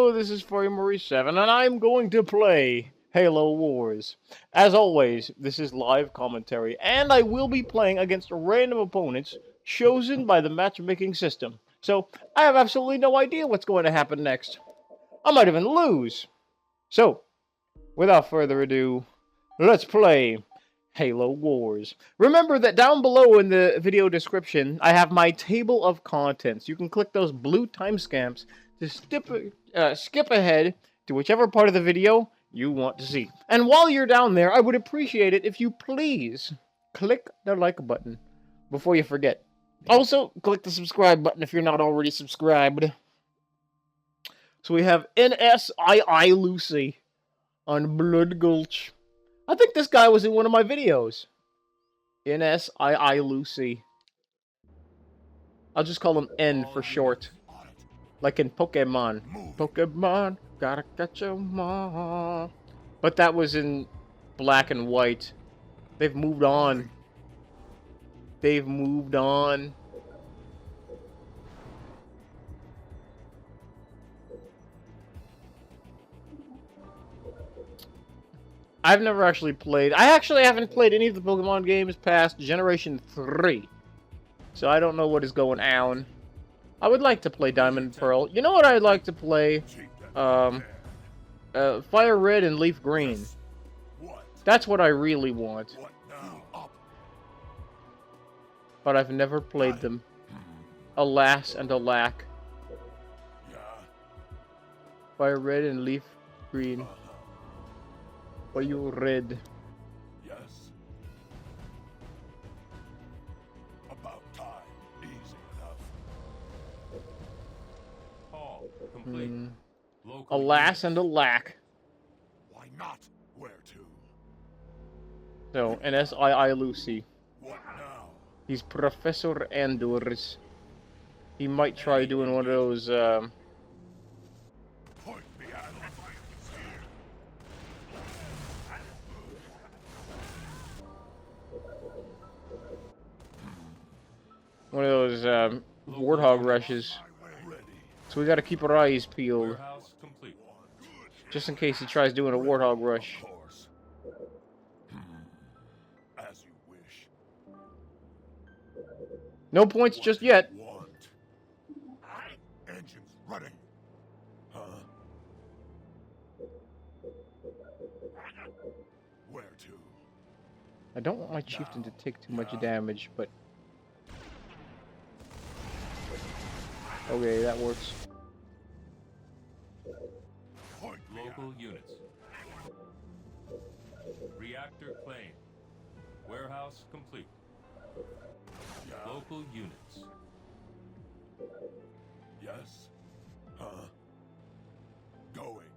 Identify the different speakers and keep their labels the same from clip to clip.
Speaker 1: Hello, this is Maurice7, and I'm going to play Halo Wars. As always, this is live commentary, and I will be playing against random opponents chosen by the matchmaking system. So, I have absolutely no idea what's going to happen next. I might even lose. So, without further ado, let's play Halo Wars. Remember that down below in the video description, I have my table of contents. You can click those blue timestamps to skip ahead to whichever part of the video you want to see. And while you're down there, I would appreciate it if you please click the like button before you forget. Also, click the subscribe button if you're not already subscribed. So we have NSII Lucy on Blood Gulch. I think this guy was in one of my videos. NSII Lucy. I'll just call him N for short. Like in Pokemon. Pokemon, gotta catch 'em all. But that was in black and white. They've moved on. They've moved on. I've never actually played. I actually haven't played any of the Pokemon games past Generation 3. So I don't know what is going on. I would like to play Diamond and Pearl. You know what I'd like to play? Fire Red and Leaf Green. That's what I really want. But I've never played them. Alas and alack. Fire Red and Leaf Green. Are you red?
Speaker 2: Yes. About time. Easy enough.
Speaker 3: Hall complete.
Speaker 1: Alas and alack.
Speaker 2: Why not? Where to?
Speaker 1: So, NSII Lucy.
Speaker 2: What now?
Speaker 1: He's Professor Andors. He might try doing one of those,
Speaker 2: Point me at him.
Speaker 1: one of those, Warthog rushes.
Speaker 2: Ready.
Speaker 1: So we gotta keep our eyes peeled.
Speaker 3: Warehouse complete.
Speaker 1: Just in case he tries doing a Warthog rush.
Speaker 2: Of course. As you wish.
Speaker 1: No points just yet.
Speaker 2: Want. Engines running. Huh? Where to?
Speaker 1: I don't want my Chieftain to take too much damage, but... Okay, that works.
Speaker 2: Point me at
Speaker 3: Local units. Reactor claim. Warehouse complete.
Speaker 2: Yeah.
Speaker 3: Local units.
Speaker 2: Yes. Huh? Going.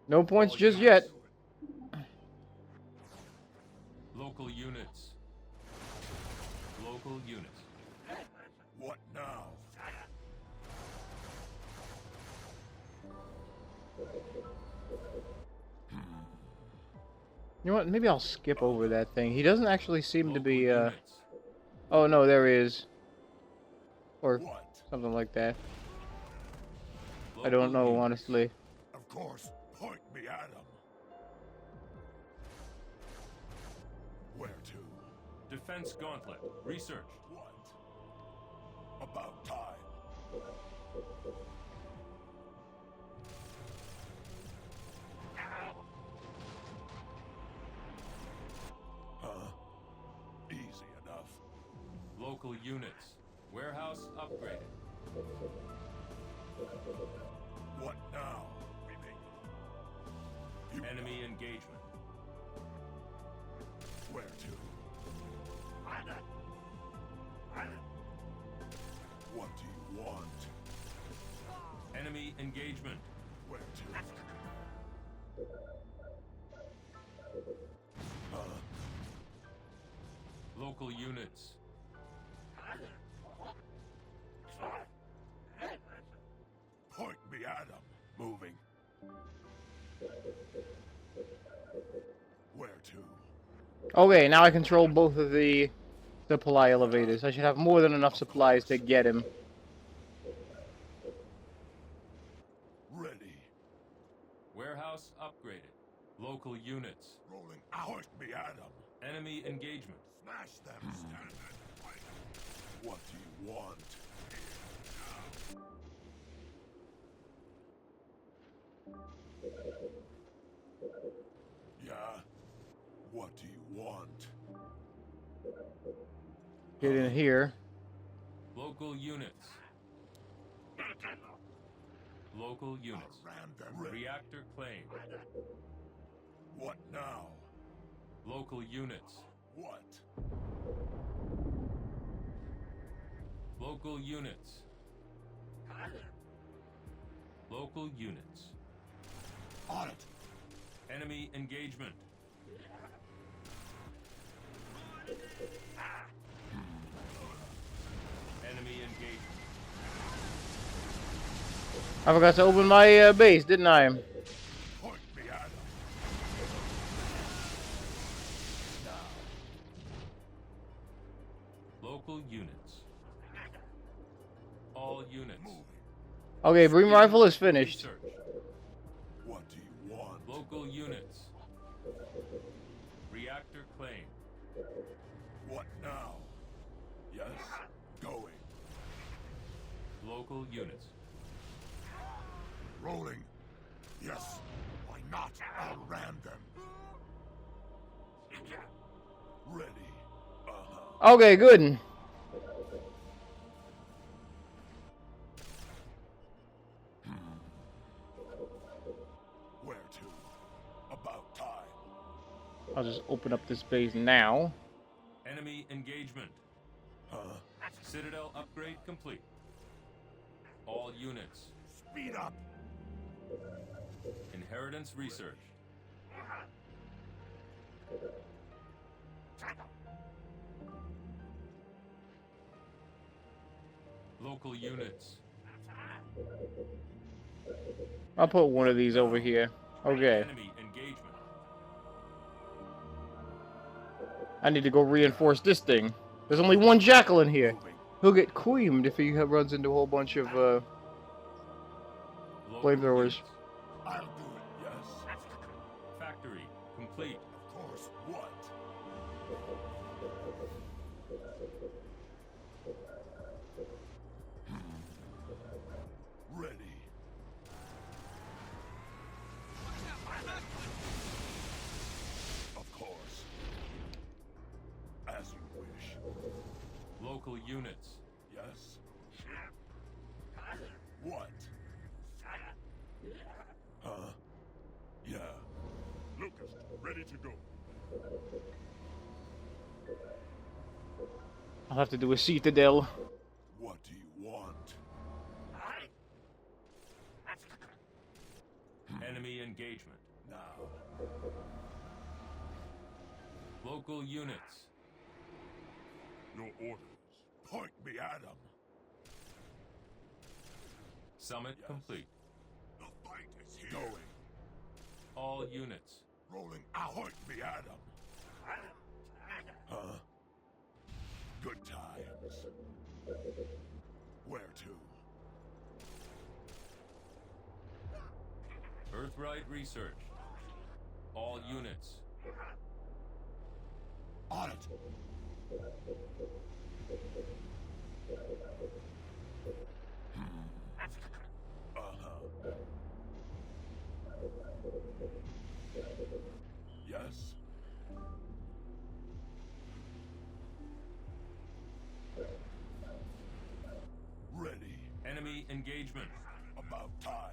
Speaker 1: No points just yet.
Speaker 3: Local units. Local units.
Speaker 2: What now?
Speaker 1: You know what? Maybe I'll skip over that thing. He doesn't actually seem to be,
Speaker 3: Units.
Speaker 1: Oh, no, there he is. Or
Speaker 2: What?
Speaker 1: something like that. I
Speaker 3: Local
Speaker 1: don't know,
Speaker 3: units.
Speaker 1: honestly.
Speaker 2: Of course. Point me at him. Where to?
Speaker 3: Defense gauntlet. Research.
Speaker 2: What? About time. Huh? Easy enough.
Speaker 3: Local units. Warehouse upgraded.
Speaker 2: What now? You
Speaker 3: Enemy engagement.
Speaker 2: where to? What do you want?
Speaker 3: Enemy engagement.
Speaker 2: Where to? Huh?
Speaker 3: Local units.
Speaker 2: Point me at him. Moving. Where to?
Speaker 1: Okay, now I control both of the supply elevators. I should have more than enough supplies to get him.
Speaker 2: Ready.
Speaker 3: Local units.
Speaker 2: Rolling out. Point me at them.
Speaker 3: Enemy engagement.
Speaker 2: Smash them. Stand and fight. What do you want? Yeah? What do you want?
Speaker 1: Get in here.
Speaker 3: Local units. Local units.
Speaker 2: Ram them.
Speaker 3: Reactor claimed.
Speaker 2: What now?
Speaker 3: Local units.
Speaker 2: What?
Speaker 3: Local units. Local units.
Speaker 2: On it.
Speaker 3: Enemy engagement. Enemy engagement.
Speaker 1: I forgot to open my base, didn't I?
Speaker 2: Point me at them.
Speaker 3: Local units. All units.
Speaker 2: Moving.
Speaker 1: Okay, beam rifle is finished.
Speaker 3: Research.
Speaker 2: What do you want?
Speaker 3: Local units. Reactor claimed.
Speaker 2: What now? Yes. Going.
Speaker 3: Local units.
Speaker 2: Rolling. Yes. Why not? I'll ram them. Ready. Uh-huh.
Speaker 1: Okay, good.
Speaker 2: Where to? About time.
Speaker 1: I'll just open up this base now.
Speaker 3: Enemy engagement.
Speaker 2: Huh?
Speaker 3: Citadel upgrade complete. All units.
Speaker 2: Speed up.
Speaker 3: Inheritance research. Local units.
Speaker 1: I'll put one of these over here. Okay.
Speaker 3: Enemy engagement.
Speaker 1: I need to go reinforce this thing. There's only one jackal in here.
Speaker 2: Moving.
Speaker 1: He'll get creamed if he runs into a whole bunch of
Speaker 3: Local
Speaker 1: flamethrowers.
Speaker 3: units.
Speaker 2: I'll do it. Yes.
Speaker 3: Factory complete.
Speaker 2: Of course. What? Ready. Of course. As you wish.
Speaker 3: Local units.
Speaker 2: Yes. What? Huh? Yeah. Lucas, ready to go.
Speaker 1: I'll have to do a citadel.
Speaker 2: What do you want?
Speaker 3: Enemy engagement.
Speaker 2: Now.
Speaker 3: Local units.
Speaker 2: Your orders. Point me at him.
Speaker 3: Summit
Speaker 2: Yes.
Speaker 3: complete.
Speaker 2: The fight is here. Going.
Speaker 3: All units.
Speaker 2: Rolling out. Point me at him. Huh? Good times. Where to?
Speaker 3: Birthright research. All units.
Speaker 2: On it. Uh-huh. Yes. Ready.
Speaker 3: Enemy engagement.
Speaker 2: About time.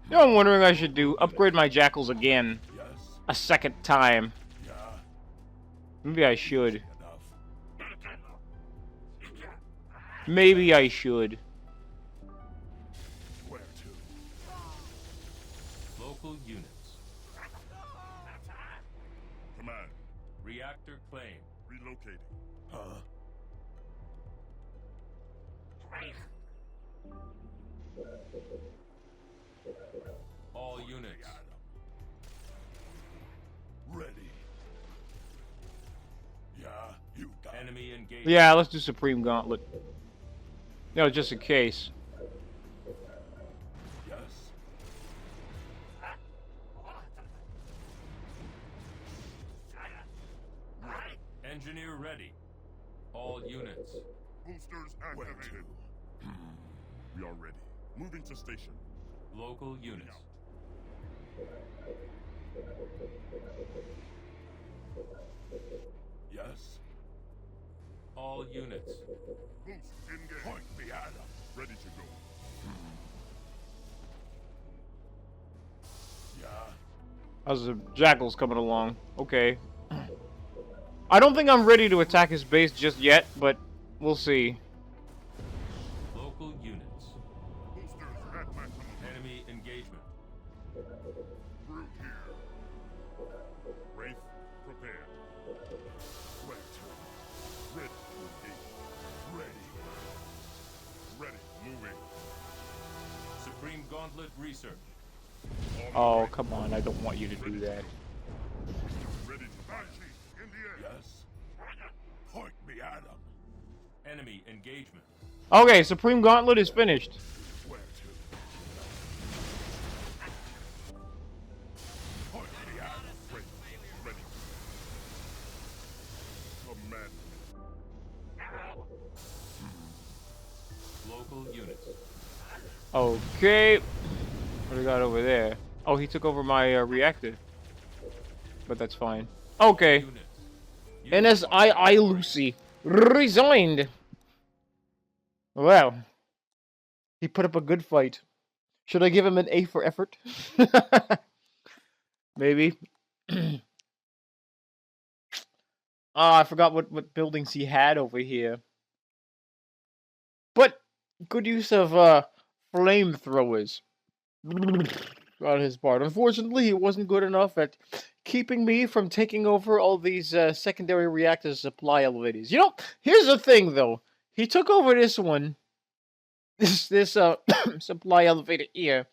Speaker 1: You know, I'm wondering I should do upgrade my jackals again
Speaker 2: Yes.
Speaker 1: a second time.
Speaker 2: Yeah.
Speaker 1: Maybe I should.
Speaker 2: Enough.
Speaker 1: Maybe I should.
Speaker 2: Where to?
Speaker 3: Local units.
Speaker 2: Command.
Speaker 3: Reactor claim.
Speaker 2: Relocating. Huh?
Speaker 3: All units.
Speaker 2: Ready. Yeah, you got it.
Speaker 3: Enemy engagement.
Speaker 1: Yeah, let's do Supreme Gauntlet. No, just in case.
Speaker 2: Yes.
Speaker 3: Engineer ready. All units.
Speaker 2: Boosters activated. We are ready. Moving to station.
Speaker 3: Local units.
Speaker 2: Yes.
Speaker 3: All units.
Speaker 2: Boost engage. Point me at him. Ready to go. Yeah.
Speaker 1: How's the jackals coming along? Okay. I don't think I'm ready to attack his base just yet, but we'll see.
Speaker 3: Local units.
Speaker 2: Boosters at maximum.
Speaker 3: Enemy engagement.
Speaker 2: Through here. Wraith, prepare. Where to? Ready to engage. Ready. Ready. Moving.
Speaker 3: Supreme Gauntlet research.
Speaker 1: Oh, come on. I don't want you to do that.
Speaker 2: Ready to Banshee in the air. Yes. Point me at him.
Speaker 3: Enemy engagement.
Speaker 1: Okay, Supreme Gauntlet is finished.
Speaker 2: Where to? Point me at him. Ready. Ready. Command.
Speaker 3: Local units.
Speaker 1: Okay. What do we got over there? Oh, he took over my reactor. But that's fine. Okay.
Speaker 3: Units.
Speaker 1: NSII Lucy resigned. Well, he put up a good fight. Should I give him an A for effort? Maybe. I forgot what buildings he had over here. But good use of flamethrowers on his part. Unfortunately, he wasn't good enough at keeping me from taking over all these secondary reactor supply elevators. You know, here's the thing, though. He took over this one, this supply elevator here,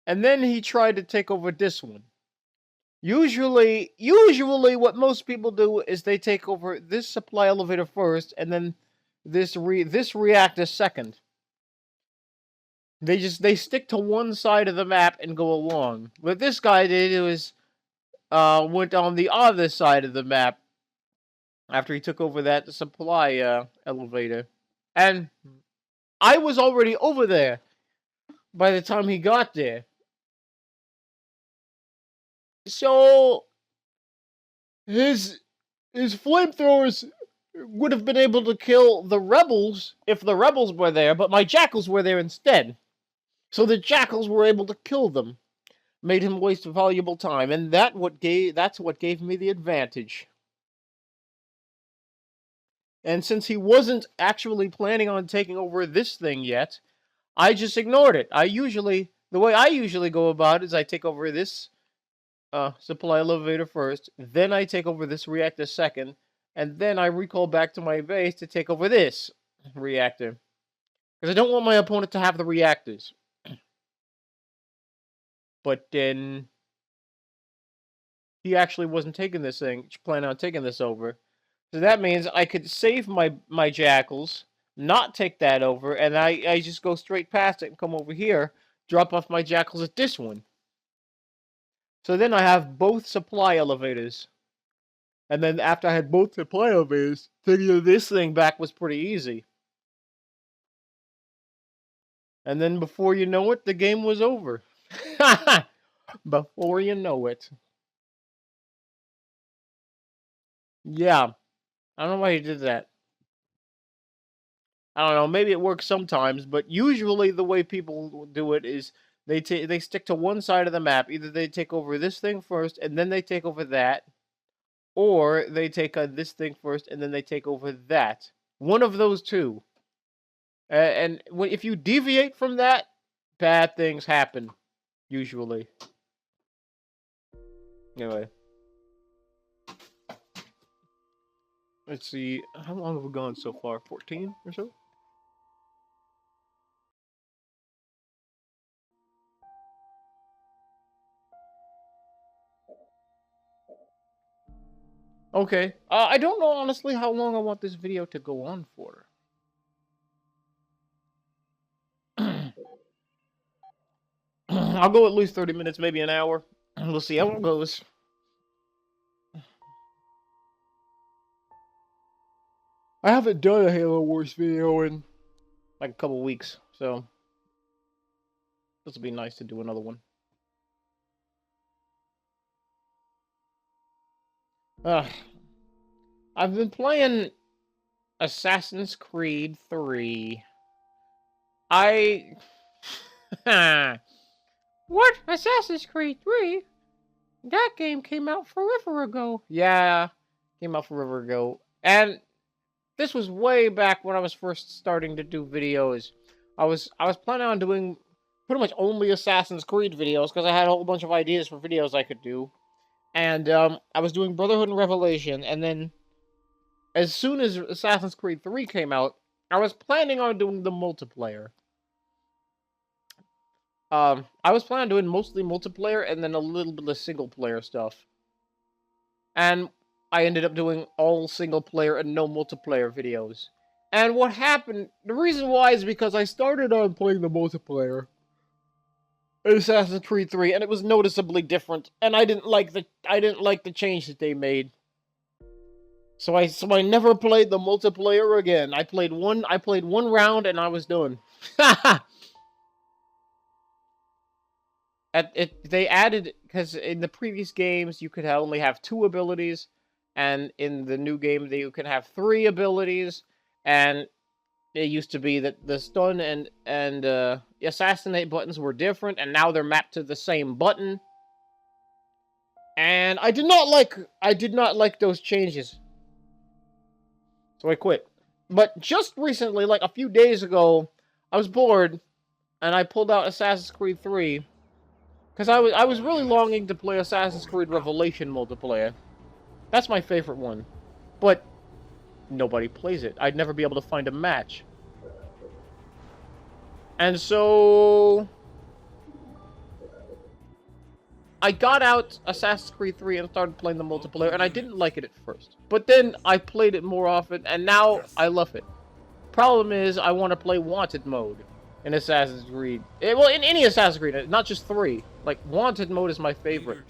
Speaker 1: and then he tried to take over this one. Usually, what most people do is they take over this supply elevator first, and then this reactor second. They stick to one side of the map and go along. What this guy did was went on the other side of the map after he took over that supply elevator, and I was already over there by the time he got there. So his flamethrowers would have been able to kill the rebels if the rebels were there, but my jackals were there instead. So the jackals were able to kill them. Made him waste valuable time, and that's what gave me the advantage. And since he wasn't actually planning on taking over this thing yet, I just ignored it. The way I usually go about it is I take over this supply elevator first, then I take over this reactor second, and then I recall back to my base to take over this reactor. Because I don't want my opponent to have the reactors. But then he actually wasn't taking this thing, planning on taking this over. So that means I could save my jackals, not take that over, and I just go straight past it and come over here, drop off my jackals at this one. So then I have both supply elevators. And then after I had both supply elevators, taking this thing back was pretty easy. And then before you know it, the game was over. Before you know it. Yeah. I don't know why he did that. I don't know, maybe it works sometimes, but usually the way people do it is they stick to one side of the map. Either they take over this thing first, and then they take over that, or they take this thing first, and then they take over that. One of those two. And if you deviate from that, bad things happen, usually. Anyway. Let's see, how long have we gone so far? 14 or so? Okay. I don't know, honestly, how long I want this video to go on for. I'll go at least 30 minutes, maybe an hour. We'll see how it goes. I haven't done a Halo Wars video in like a couple weeks, so this will be nice to do another one. I've been playing Assassin's Creed 3. What? Assassin's Creed 3? That game came out forever ago. Yeah, came out forever ago. And this was way back when I was first starting to do videos. I was planning on doing pretty much only Assassin's Creed videos because I had a whole bunch of ideas for videos I could do. And I was doing Brotherhood and Revelation, and then as soon as Assassin's Creed 3 came out, I was planning on doing the multiplayer. I was planning on doing mostly multiplayer and then a little bit of single player stuff. And I ended up doing all single player and no multiplayer videos. And what happened, the reason why is because I started on playing the multiplayer in Assassin's Creed 3 and it was noticeably different, and I didn't like the change that they made. So I never played the multiplayer again. I played one round and I was done. They added, because in the previous games you could only have 2 abilities, and in the new game you can have 3 abilities, and it used to be that the stun and assassinate buttons were different, and now they're mapped to the same button. And I did not like those changes. So I quit. But just recently, like a few days ago, I was bored and I pulled out Assassin's Creed 3 because I was really longing to play Assassin's Creed Revelation multiplayer. That's my favorite one. But nobody plays it. I'd never be able to find a match. And so I got out Assassin's Creed 3 and started playing the multiplayer, and I didn't like it at first. But then I played it more often, and now I love it. Problem is, I want to play Wanted mode in Assassin's Creed. Well, in any Assassin's Creed, not just 3. Like, Wanted mode is my favorite.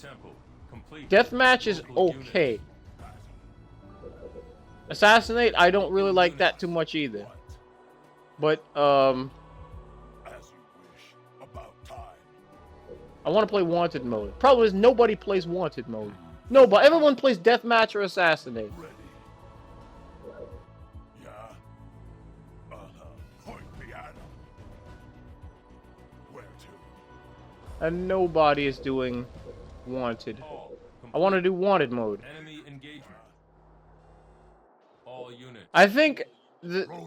Speaker 1: Deathmatch is okay. Assassinate, I don't really like that too much either. But, I want to play Wanted mode. Problem is, nobody plays Wanted mode. Nobody. Everyone plays Deathmatch or Assassinate. And nobody is doing Wanted. I want to do Wanted mode.
Speaker 3: Enemy engagement. All units.
Speaker 1: I think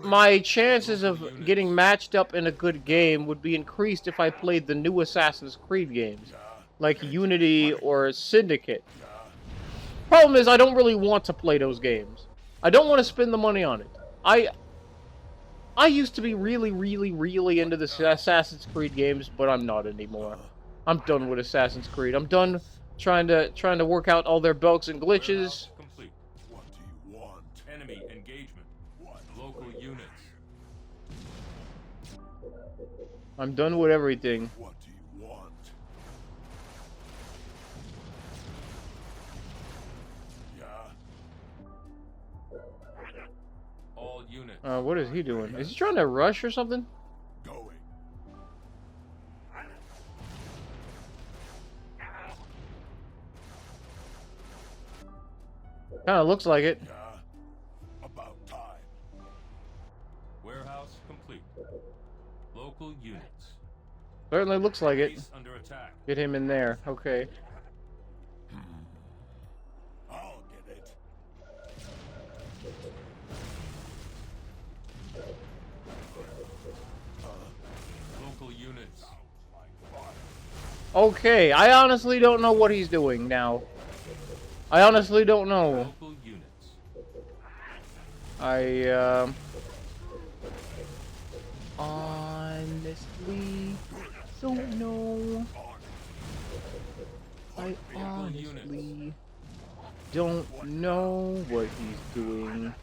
Speaker 1: my chances of getting matched up in a good game would be increased if I played the new Assassin's Creed games, like Unity or Syndicate. Problem is, I don't really want to play those games. I don't want to spend the money on it. I used to be really into the Assassin's Creed games, but I'm not anymore. I'm done with Assassin's Creed. I'm done trying to work out all their bugs and glitches.
Speaker 3: Complete. What do you want? Enemy engagement. Local units.
Speaker 1: I'm done with everything.
Speaker 2: What do you want? Yeah.
Speaker 3: All units.
Speaker 1: What is he doing? Is he trying to rush or something?
Speaker 2: Going.
Speaker 1: Kinda looks like it.
Speaker 2: Yeah. About time.
Speaker 3: Warehouse complete. Local units.
Speaker 1: Certainly looks like it.
Speaker 3: Base under attack.
Speaker 1: Get him in there. Okay.
Speaker 2: I'll get it.
Speaker 3: Local units.
Speaker 1: Okay, I honestly don't know what he's doing now. I honestly don't know.
Speaker 3: Local units.
Speaker 1: I honestly don't know. I honestly don't know what he's doing.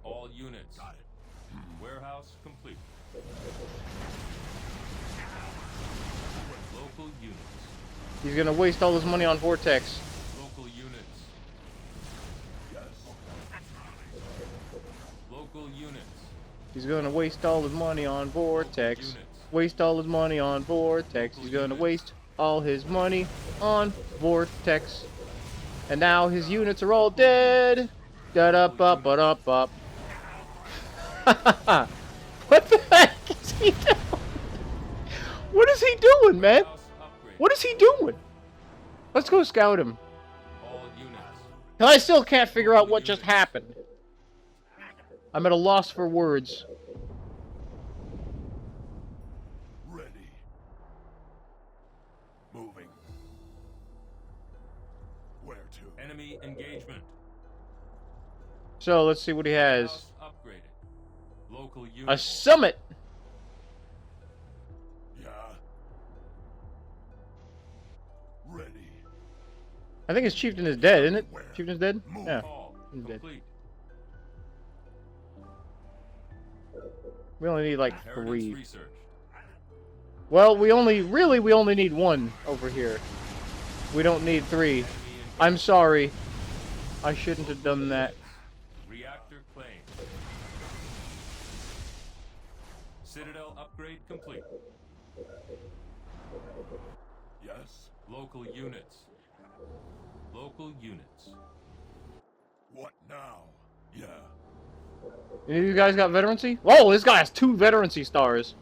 Speaker 3: All units. Warehouse complete. Local units.
Speaker 1: He's gonna waste all his money on Vortex.
Speaker 3: Local units.
Speaker 1: He's gonna waste all his money on Vortex.
Speaker 3: Units.
Speaker 1: Waste all his money on Vortex. He's gonna waste all his money on Vortex. And now his units are all dead. Da da ba ba da ba. What the heck is he doing? What is he doing, man?
Speaker 3: House upgrade.
Speaker 1: What is he doing? Let's go scout him.
Speaker 3: All units.
Speaker 1: I still can't figure out what just happened. I'm at a loss for words.
Speaker 2: Ready. Moving. Where to?
Speaker 3: Enemy engagement.
Speaker 1: So let's see what he has.
Speaker 3: House upgraded. Local
Speaker 1: A
Speaker 3: units.
Speaker 1: summit.
Speaker 2: Yeah. Ready.
Speaker 1: I think his chieftain is dead, isn't it?
Speaker 2: Where?
Speaker 1: Chieftain's dead?
Speaker 2: Move.
Speaker 1: Yeah.
Speaker 3: All
Speaker 1: I'm dead.
Speaker 3: complete.
Speaker 1: We only need like
Speaker 3: Heritage
Speaker 1: 3.
Speaker 3: research.
Speaker 1: Well, we only need 1 over here. We don't need 3.
Speaker 3: Enemy
Speaker 1: I'm sorry. I shouldn't have done that.
Speaker 3: Reactor claimed. Citadel upgrade complete.
Speaker 2: Yes.
Speaker 3: Local units. Local units.
Speaker 2: What now? Yeah.
Speaker 1: Any of you guys got veterancy? Whoa, this guy has 2 veterancy stars.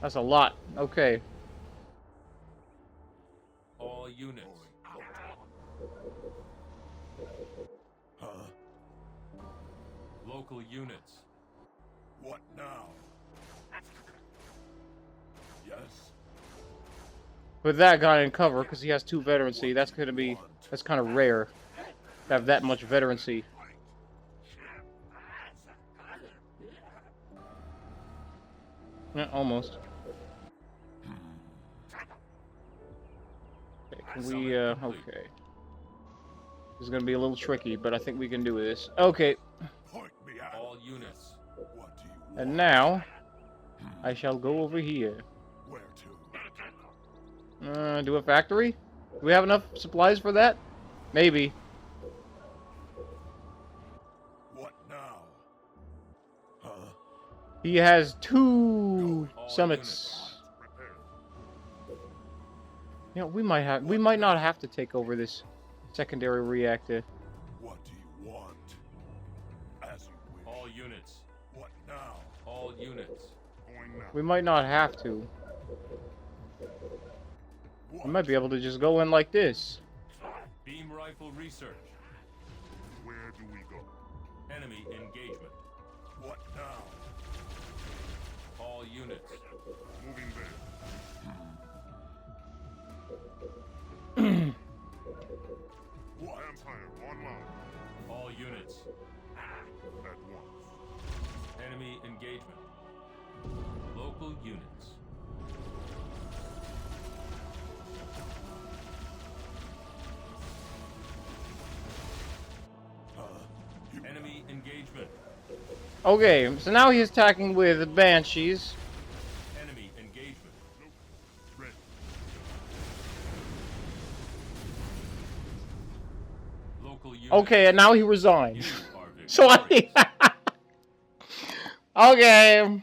Speaker 1: That's a lot. Okay.
Speaker 3: All units.
Speaker 2: Huh?
Speaker 3: Local units.
Speaker 2: What now? Yes.
Speaker 1: Put that guy in cover because he has 2 veterancy. That's gonna be kind of rare to have that much veterancy. Yeah, almost. Okay, can we, okay. This is gonna be a little tricky, but I think we can do this. Okay,
Speaker 2: Point me out.
Speaker 3: All units.
Speaker 2: What do you want?
Speaker 1: and now, I shall go over here.
Speaker 2: Where to?
Speaker 1: Do a factory? Do we have enough supplies for that? Maybe.
Speaker 2: What now? Huh?
Speaker 1: He has 2
Speaker 3: All
Speaker 1: summits.
Speaker 2: Prepare.
Speaker 1: You know, we might not have to take over this secondary reactor.
Speaker 2: What do you want? As you wish.
Speaker 3: All units.
Speaker 2: What now?
Speaker 3: All units.
Speaker 2: Going now.
Speaker 1: We might not have to.
Speaker 2: What?
Speaker 1: We might be able to just go in like this.
Speaker 3: Beam rifle research.
Speaker 2: Where do we go?
Speaker 3: Enemy engagement.
Speaker 2: What now?
Speaker 3: All units.
Speaker 2: Moving there. What? Vampire online.
Speaker 3: All units.
Speaker 2: At once.
Speaker 3: Enemy engagement. Local units. Enemy engagement.
Speaker 1: Okay, so now he's attacking with banshees.
Speaker 3: Enemy engagement.
Speaker 2: Ready.
Speaker 3: Local units.
Speaker 1: Okay, and now he resigned.
Speaker 3: You are
Speaker 1: So
Speaker 3: victorious.
Speaker 1: okay.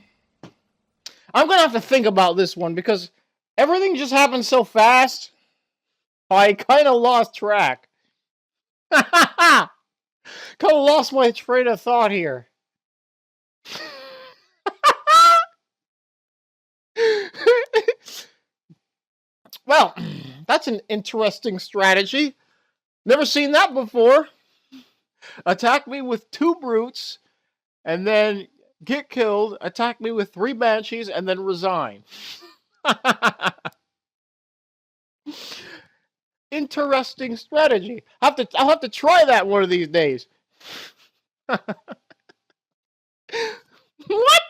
Speaker 1: I'm gonna have to think about this one because everything just happened so fast. I kind of lost track. Kind of lost my train of thought here. Well, that's an interesting strategy. Never seen that before. Attack me with 2 brutes, and then get killed. Attack me with 3 banshees, and then resign. Interesting strategy. I'll have to try that one of these days. What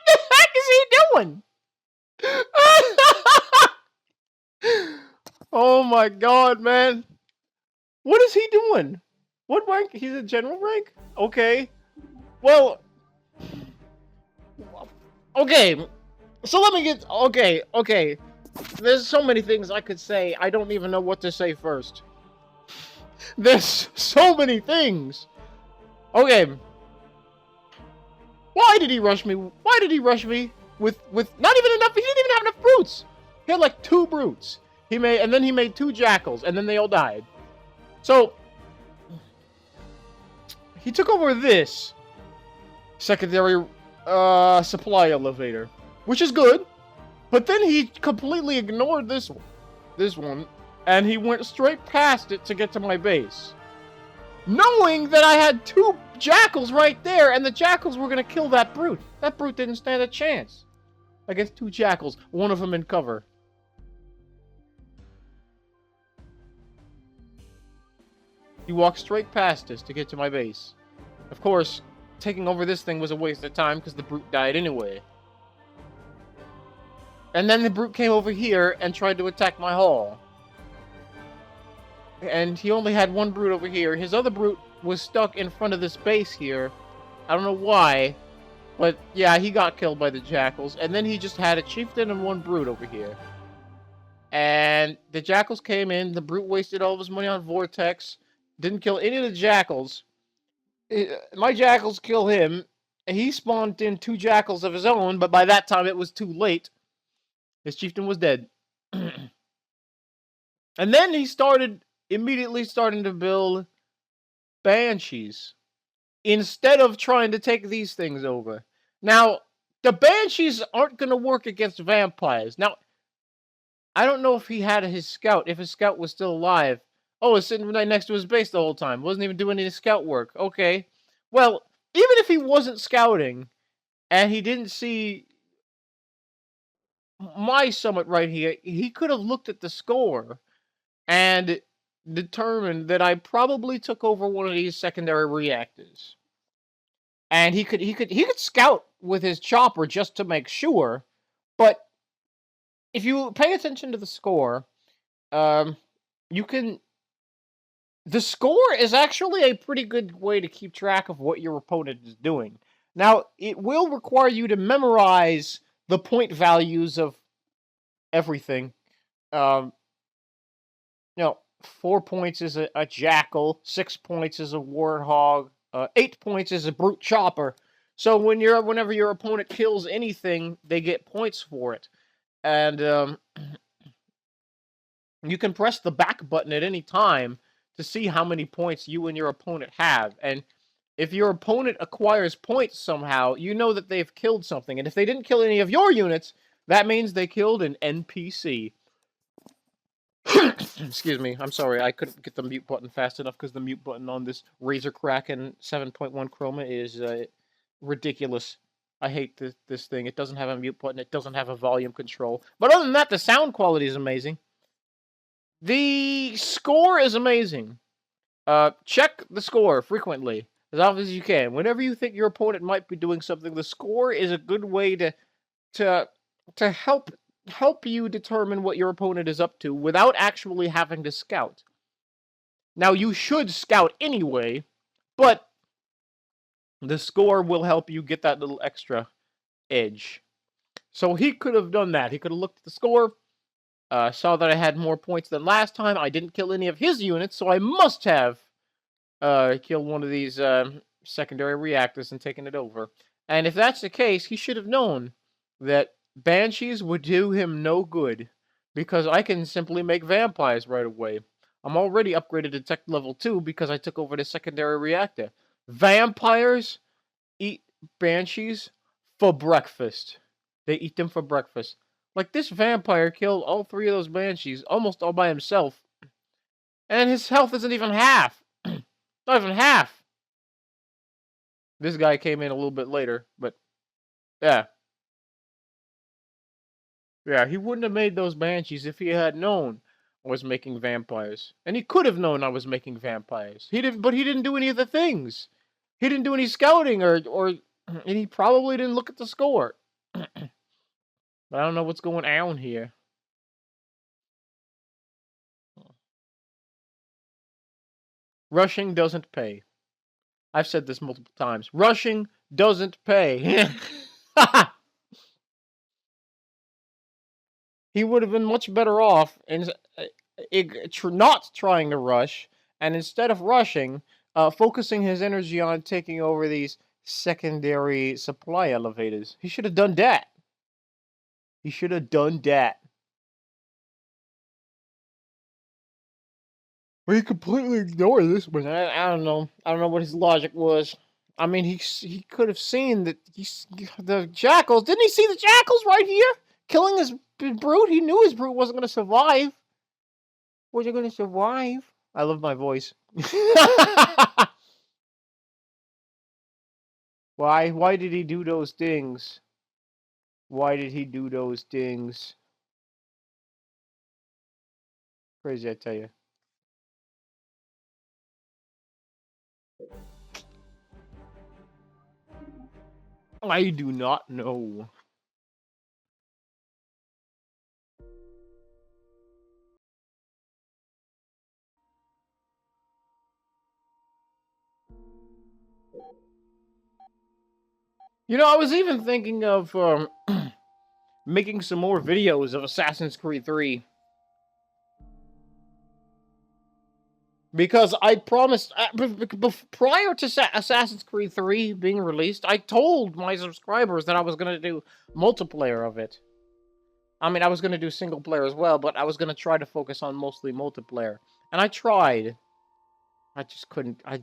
Speaker 1: the heck is he doing? Oh my god, man. What is he doing? What rank? He's a general rank? Okay. Well. Okay. So let me get. Okay. There's so many things I could say. I don't even know what to say first. There's so many things. Okay. Why did he rush me? Why did he rush me with not even enough? He didn't even have enough brutes. He had like 2 brutes. And then he made 2 jackals, and then they all died. So he took over this secondary supply elevator, which is good. But then he completely ignored this one, and he went straight past it to get to my base, knowing that I had 2 jackals right there, and the jackals were gonna kill that brute. That brute didn't stand a chance against 2 jackals, one of them in cover. He walked straight past us to get to my base. Of course, taking over this thing was a waste of time because the brute died anyway. And then the brute came over here and tried to attack my hall. And he only had 1 brute over here. His other brute was stuck in front of this base here. I don't know why, but yeah, he got killed by the jackals. And then he just had a chieftain and 1 brute over here. And the jackals came in. The brute wasted all of his money on Vortex. Didn't kill any of the jackals. My jackals kill him. He spawned in 2 jackals of his own, but by that time it was too late. His chieftain was dead. And then he immediately starting to build banshees instead of trying to take these things over. Now, the banshees aren't going to work against vampires. Now, I don't know if he had his scout, if his scout was still alive. Oh, it's sitting right next to his base the whole time. Wasn't even doing any scout work. Okay. Well, even if he wasn't scouting and he didn't see my summit right here, he could have looked at the score and determined that I probably took over one of these secondary reactors. And he could scout with his chopper just to make sure, but if you pay attention to the score, you can. The score is actually a pretty good way to keep track of what your opponent is doing. Now, it will require you to memorize the point values of everything. 4 points is a jackal, 6 points is a warthog, 8 points is a brute chopper. So whenever your opponent kills anything, they get points for it. And you can press the back button at any time to see how many points you and your opponent have. And if your opponent acquires points somehow, you know that they've killed something. And if they didn't kill any of your units, that means they killed an NPC. Excuse me, I'm sorry, I couldn't get the mute button fast enough because the mute button on this Razer Kraken 7.1 Chroma is ridiculous. I hate this thing. It doesn't have a mute button, it doesn't have a volume control. But other than that, the sound quality is amazing. The score is amazing. Check the score frequently, as often as you can. Whenever you think your opponent might be doing something, the score is a good way to help you determine what your opponent is up to without actually having to scout. Now, you should scout anyway, but the score will help you get that little extra edge. So he could have done that. He could have looked at the score, saw that I had more points than last time. I didn't kill any of his units, so I must have killed one of these secondary reactors and taken it over. And if that's the case, he should have known that Banshees would do him no good, because I can simply make vampires right away. I'm already upgraded to tech level 2 because I took over the secondary reactor. Vampires eat Banshees for breakfast. They eat them for breakfast. Like, this vampire killed all 3 of those Banshees almost all by himself. And his health isn't even half. Not even half. This guy came in a little bit later, but yeah. Yeah, he wouldn't have made those Banshees if he had known I was making vampires. And he could have known I was making vampires. But he didn't do any of the things. He didn't do any scouting and he probably didn't look at the score. But I don't know what's going on here. Rushing doesn't pay. I've said this multiple times. Rushing doesn't pay. He would have been much better off in not trying to rush, and instead of rushing, focusing his energy on taking over these secondary supply elevators. He should have done that. He should have done that. But he completely ignored this one. I don't know. I don't know what his logic was. I mean, he could have seen that the jackals. Didn't he see the jackals right here? Killing his brute? He knew his brute wasn't going to survive. Was he going to survive? I love my voice. Why did he do those things? Why did he do those things? Crazy, I tell you. I do not know. You know, I was even thinking of making some more videos of Assassin's Creed 3. Because I promised, prior to Assassin's Creed 3 being released, I told my subscribers that I was going to do multiplayer of it. I mean, I was going to do single player as well, but I was going to try to focus on mostly multiplayer. And I tried. I just couldn't, I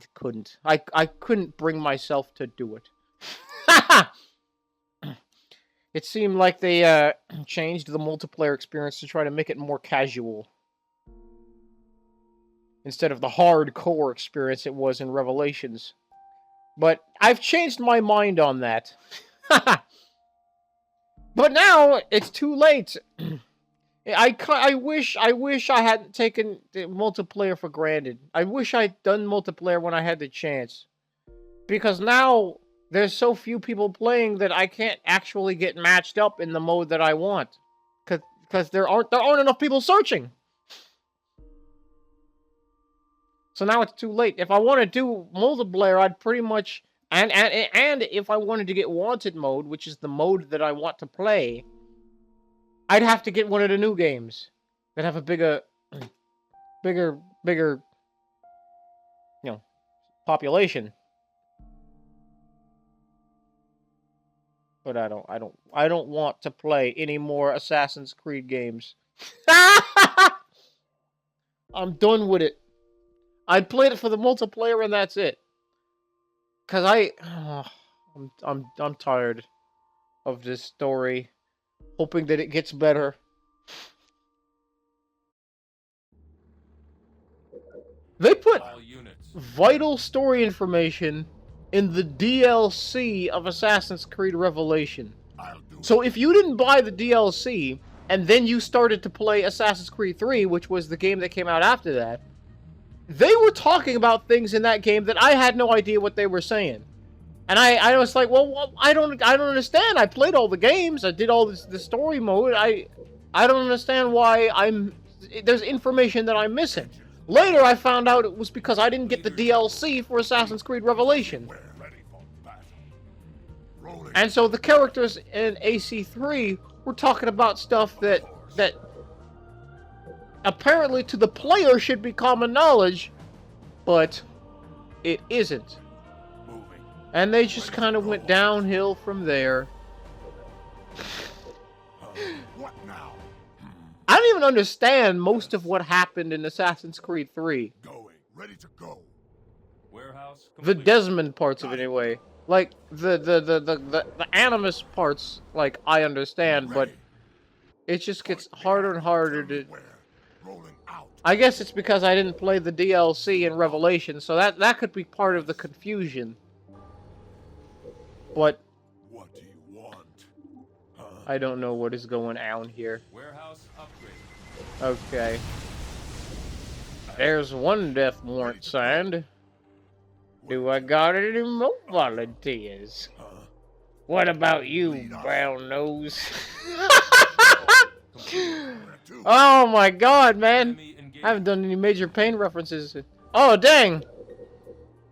Speaker 1: couldn't bring myself to do it. It seemed like they changed the multiplayer experience to try to make it more casual. Instead of the hardcore experience it was in Revelations. But I've changed my mind on that. But now it's too late. I wish I hadn't taken the multiplayer for granted. I wish I'd done multiplayer when I had the chance. Because now there's so few people playing that I can't actually get matched up in the mode that I want. Cause there aren't enough people searching. So now it's too late. If I want to do multiplayer, I'd pretty much... And if I wanted to get Wanted mode, which is the mode that I want to play, I'd have to get one of the new games that have a bigger, you know, population. But I don't want to play any more Assassin's Creed games. I'm done with it. I played it for the multiplayer and that's it. Cause I'm tired of this story, hoping that it gets better. They put vital story information in the DLC of Assassin's Creed Revelation. So if you didn't buy the DLC and then you started to play Assassin's Creed 3, which was the game that came out after that, they were talking about things in that game that I had no idea what they were saying. And I was like, well, I don't understand. I played all the games. I did all the story mode. I don't understand why there's information that I'm missing. Later, I found out it was because I didn't get the DLC for Assassin's Creed Revelation. And so the characters in AC3 were talking about stuff that apparently to the player should be common knowledge, but it isn't. And they just kind of went downhill from there.
Speaker 2: What now?
Speaker 1: I don't even understand most of what happened in Assassin's Creed 3.
Speaker 2: Going, ready to go.
Speaker 3: Warehouse
Speaker 1: The
Speaker 3: complete.
Speaker 1: Desmond parts of it anyway. Like the Animus parts, like I understand, but it just gets harder and harder to...
Speaker 2: Rolling out.
Speaker 1: I guess it's because I didn't play the DLC in Revelation, so that could be part of the confusion. But
Speaker 2: What do you want?
Speaker 1: I don't know what is going on here.
Speaker 3: Warehouse upgrade.
Speaker 1: Okay. There's one death warrant signed. Do I got any more volunteers? What about you, brown nose? Oh my god, man!
Speaker 3: Enemy engagement.
Speaker 1: I haven't done any Major Pain references. Oh, dang!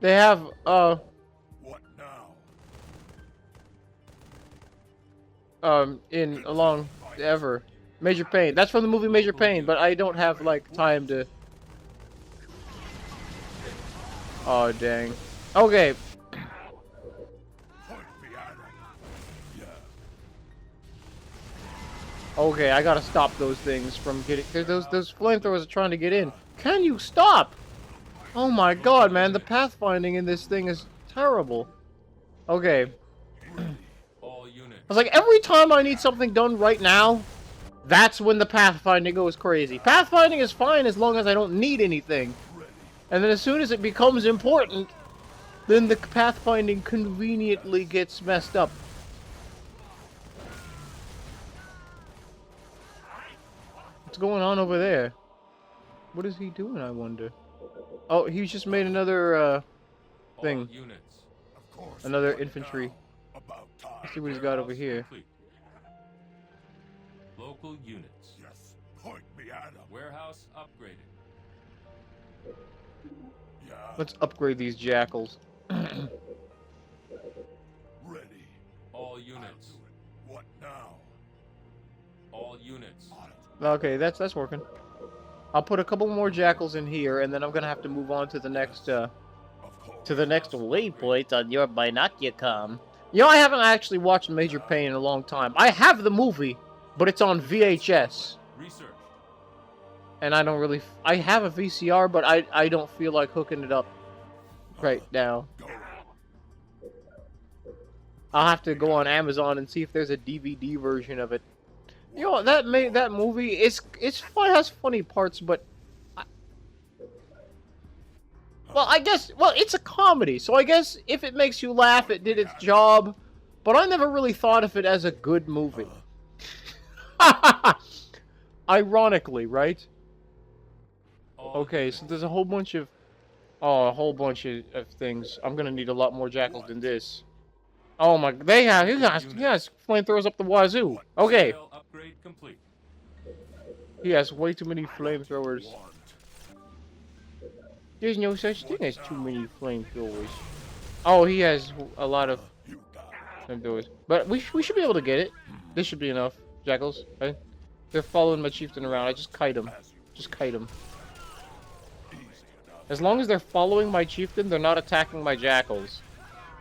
Speaker 1: They have,
Speaker 2: What now?
Speaker 1: in along ever. Major Pain. That's from the movie Major Pain, but I don't have, like, time to... Oh, dang. Okay. Okay, I gotta stop those things from getting. Those flamethrowers are trying to get in. Can you stop? Oh my god, man, the pathfinding in this thing is terrible. Okay.
Speaker 3: All units.
Speaker 1: I was like, every time I need something done right now, that's when the pathfinding goes crazy. Pathfinding is fine as long as I don't need anything. And then as soon as it becomes important, then the pathfinding conveniently gets messed up. What's going on over there? What is he doing, I wonder? Oh, he just made another, thing.
Speaker 3: All units.
Speaker 2: Of course.
Speaker 1: Another
Speaker 2: right
Speaker 1: infantry.
Speaker 2: now. About time.
Speaker 1: Let's see what he's got over
Speaker 3: Warehouse
Speaker 1: here.
Speaker 3: complete. Local units.
Speaker 2: Yes. Point me at 'em.
Speaker 3: Warehouse upgraded.
Speaker 2: Yeah.
Speaker 1: Let's upgrade these jackals.
Speaker 2: Ready.
Speaker 3: All units.
Speaker 2: What now?
Speaker 3: All units.
Speaker 2: On it.
Speaker 1: Okay, that's working. I'll put a couple more jackals in here, and then I'm gonna have to move on to the next,
Speaker 2: Of course.
Speaker 1: to the next waypoint on your binoculacom. You know, I haven't actually watched Major Payne in a long time. I have the movie, but it's on VHS,
Speaker 3: Research.
Speaker 1: and I don't really. I have a VCR, but I don't feel like hooking it up right now.
Speaker 2: Go.
Speaker 1: I'll have to go on Amazon and see if there's a DVD version of it. You know, that movie, it's fun, has funny parts, but I guess, it's a comedy, so I guess if it makes you laugh, it did its job, but I never really thought of it as a good movie. Ironically, right?
Speaker 3: All
Speaker 1: Okay, so there's a whole bunch of, of things. I'm gonna need a lot more jackals than this. Oh my, he has flamethrowers up the wazoo. Okay,
Speaker 3: Rail upgrade complete.
Speaker 1: he has way too many flamethrowers.
Speaker 2: Want.
Speaker 1: There's no such thing as too many flamethrowers. Oh, he has a lot of
Speaker 2: You got it.
Speaker 1: flamethrowers. But we should be able to get it. This should be enough. Jackals, right? They're following my chieftain around. I just kite him.
Speaker 2: As you
Speaker 1: Just kite him.
Speaker 2: easy enough.
Speaker 1: As long as they're following my chieftain, they're not attacking my jackals.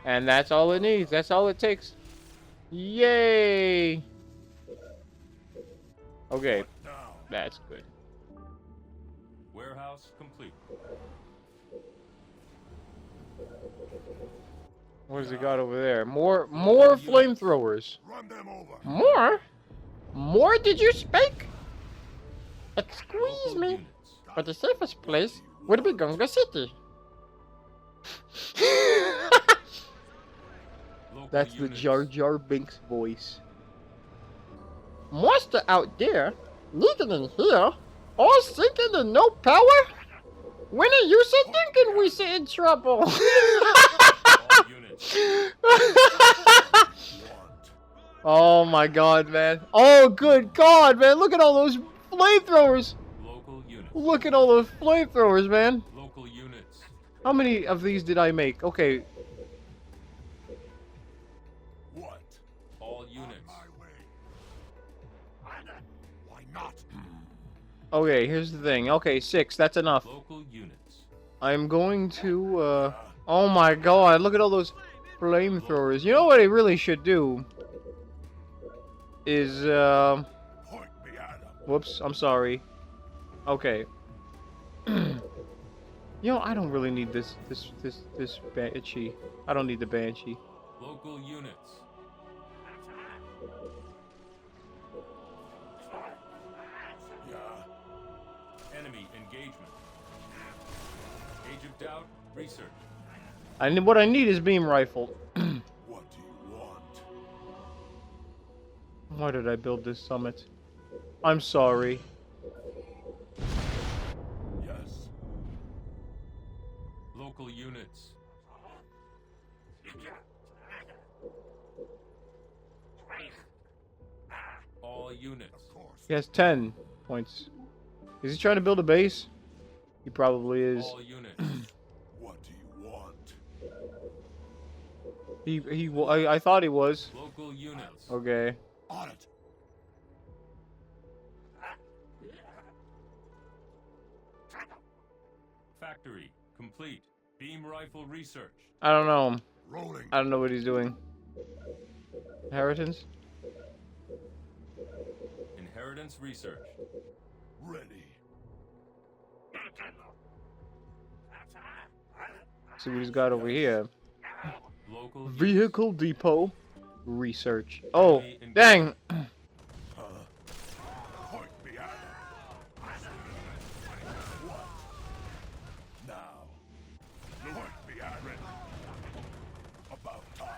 Speaker 1: And that's all it needs. That's all it takes. Yay! Okay,
Speaker 2: Now.
Speaker 1: that's good.
Speaker 3: Warehouse complete.
Speaker 1: What has he got over there? More flamethrowers.
Speaker 2: Run them over.
Speaker 1: More? More, did you speak? Excuse
Speaker 3: Local
Speaker 1: me,
Speaker 3: units.
Speaker 1: but the safest place would be Gunga City.
Speaker 3: Local
Speaker 1: That's the
Speaker 3: units.
Speaker 1: Jar Jar Binks voice. Monster out there, leaking in here, all sinking and no power? When are you so thinking we sit in trouble?
Speaker 3: All units.
Speaker 2: Want.
Speaker 1: Oh my god, man. Oh, good god, man. Look at all those flamethrowers.
Speaker 3: Local units.
Speaker 1: Look at all those flamethrowers, man.
Speaker 3: Local units.
Speaker 1: How many of these did I make? Okay,
Speaker 2: What?
Speaker 3: All units.
Speaker 2: My way. Why not?
Speaker 1: okay, here's the thing. Okay, 6, that's enough.
Speaker 3: Local units.
Speaker 1: I'm going to, oh my god, look at all those flamethrowers. You know what I really should do? Is,
Speaker 2: Point me at 'em.
Speaker 1: whoops, I'm sorry. Okay. You know, I don't really need this Banshee. I don't need the Banshee.
Speaker 3: Local units.
Speaker 2: Yeah.
Speaker 3: Enemy engagement. Age of doubt. Research.
Speaker 1: What I need is beam rifle.
Speaker 2: What do you want?
Speaker 1: Why did I build this summit? I'm sorry.
Speaker 2: Yes.
Speaker 3: Local units. All units.
Speaker 2: Of course.
Speaker 1: He has 10 points. Is he trying to build a base? He probably is.
Speaker 3: All units.
Speaker 2: What do you want?
Speaker 1: I thought he was.
Speaker 3: Local units.
Speaker 1: Okay.
Speaker 2: On it.
Speaker 3: Factory complete. Beam rifle research.
Speaker 1: I don't know.
Speaker 2: Rolling.
Speaker 1: I don't know what he's doing. Inheritance?
Speaker 3: Inheritance research.
Speaker 2: Ready.
Speaker 1: See what he's got over here.
Speaker 3: Local units.
Speaker 1: Vehicle depot. Research. Oh,
Speaker 3: Enemy engagement.
Speaker 1: dang.
Speaker 2: Point me at him. What? Now. Point me at him. About time.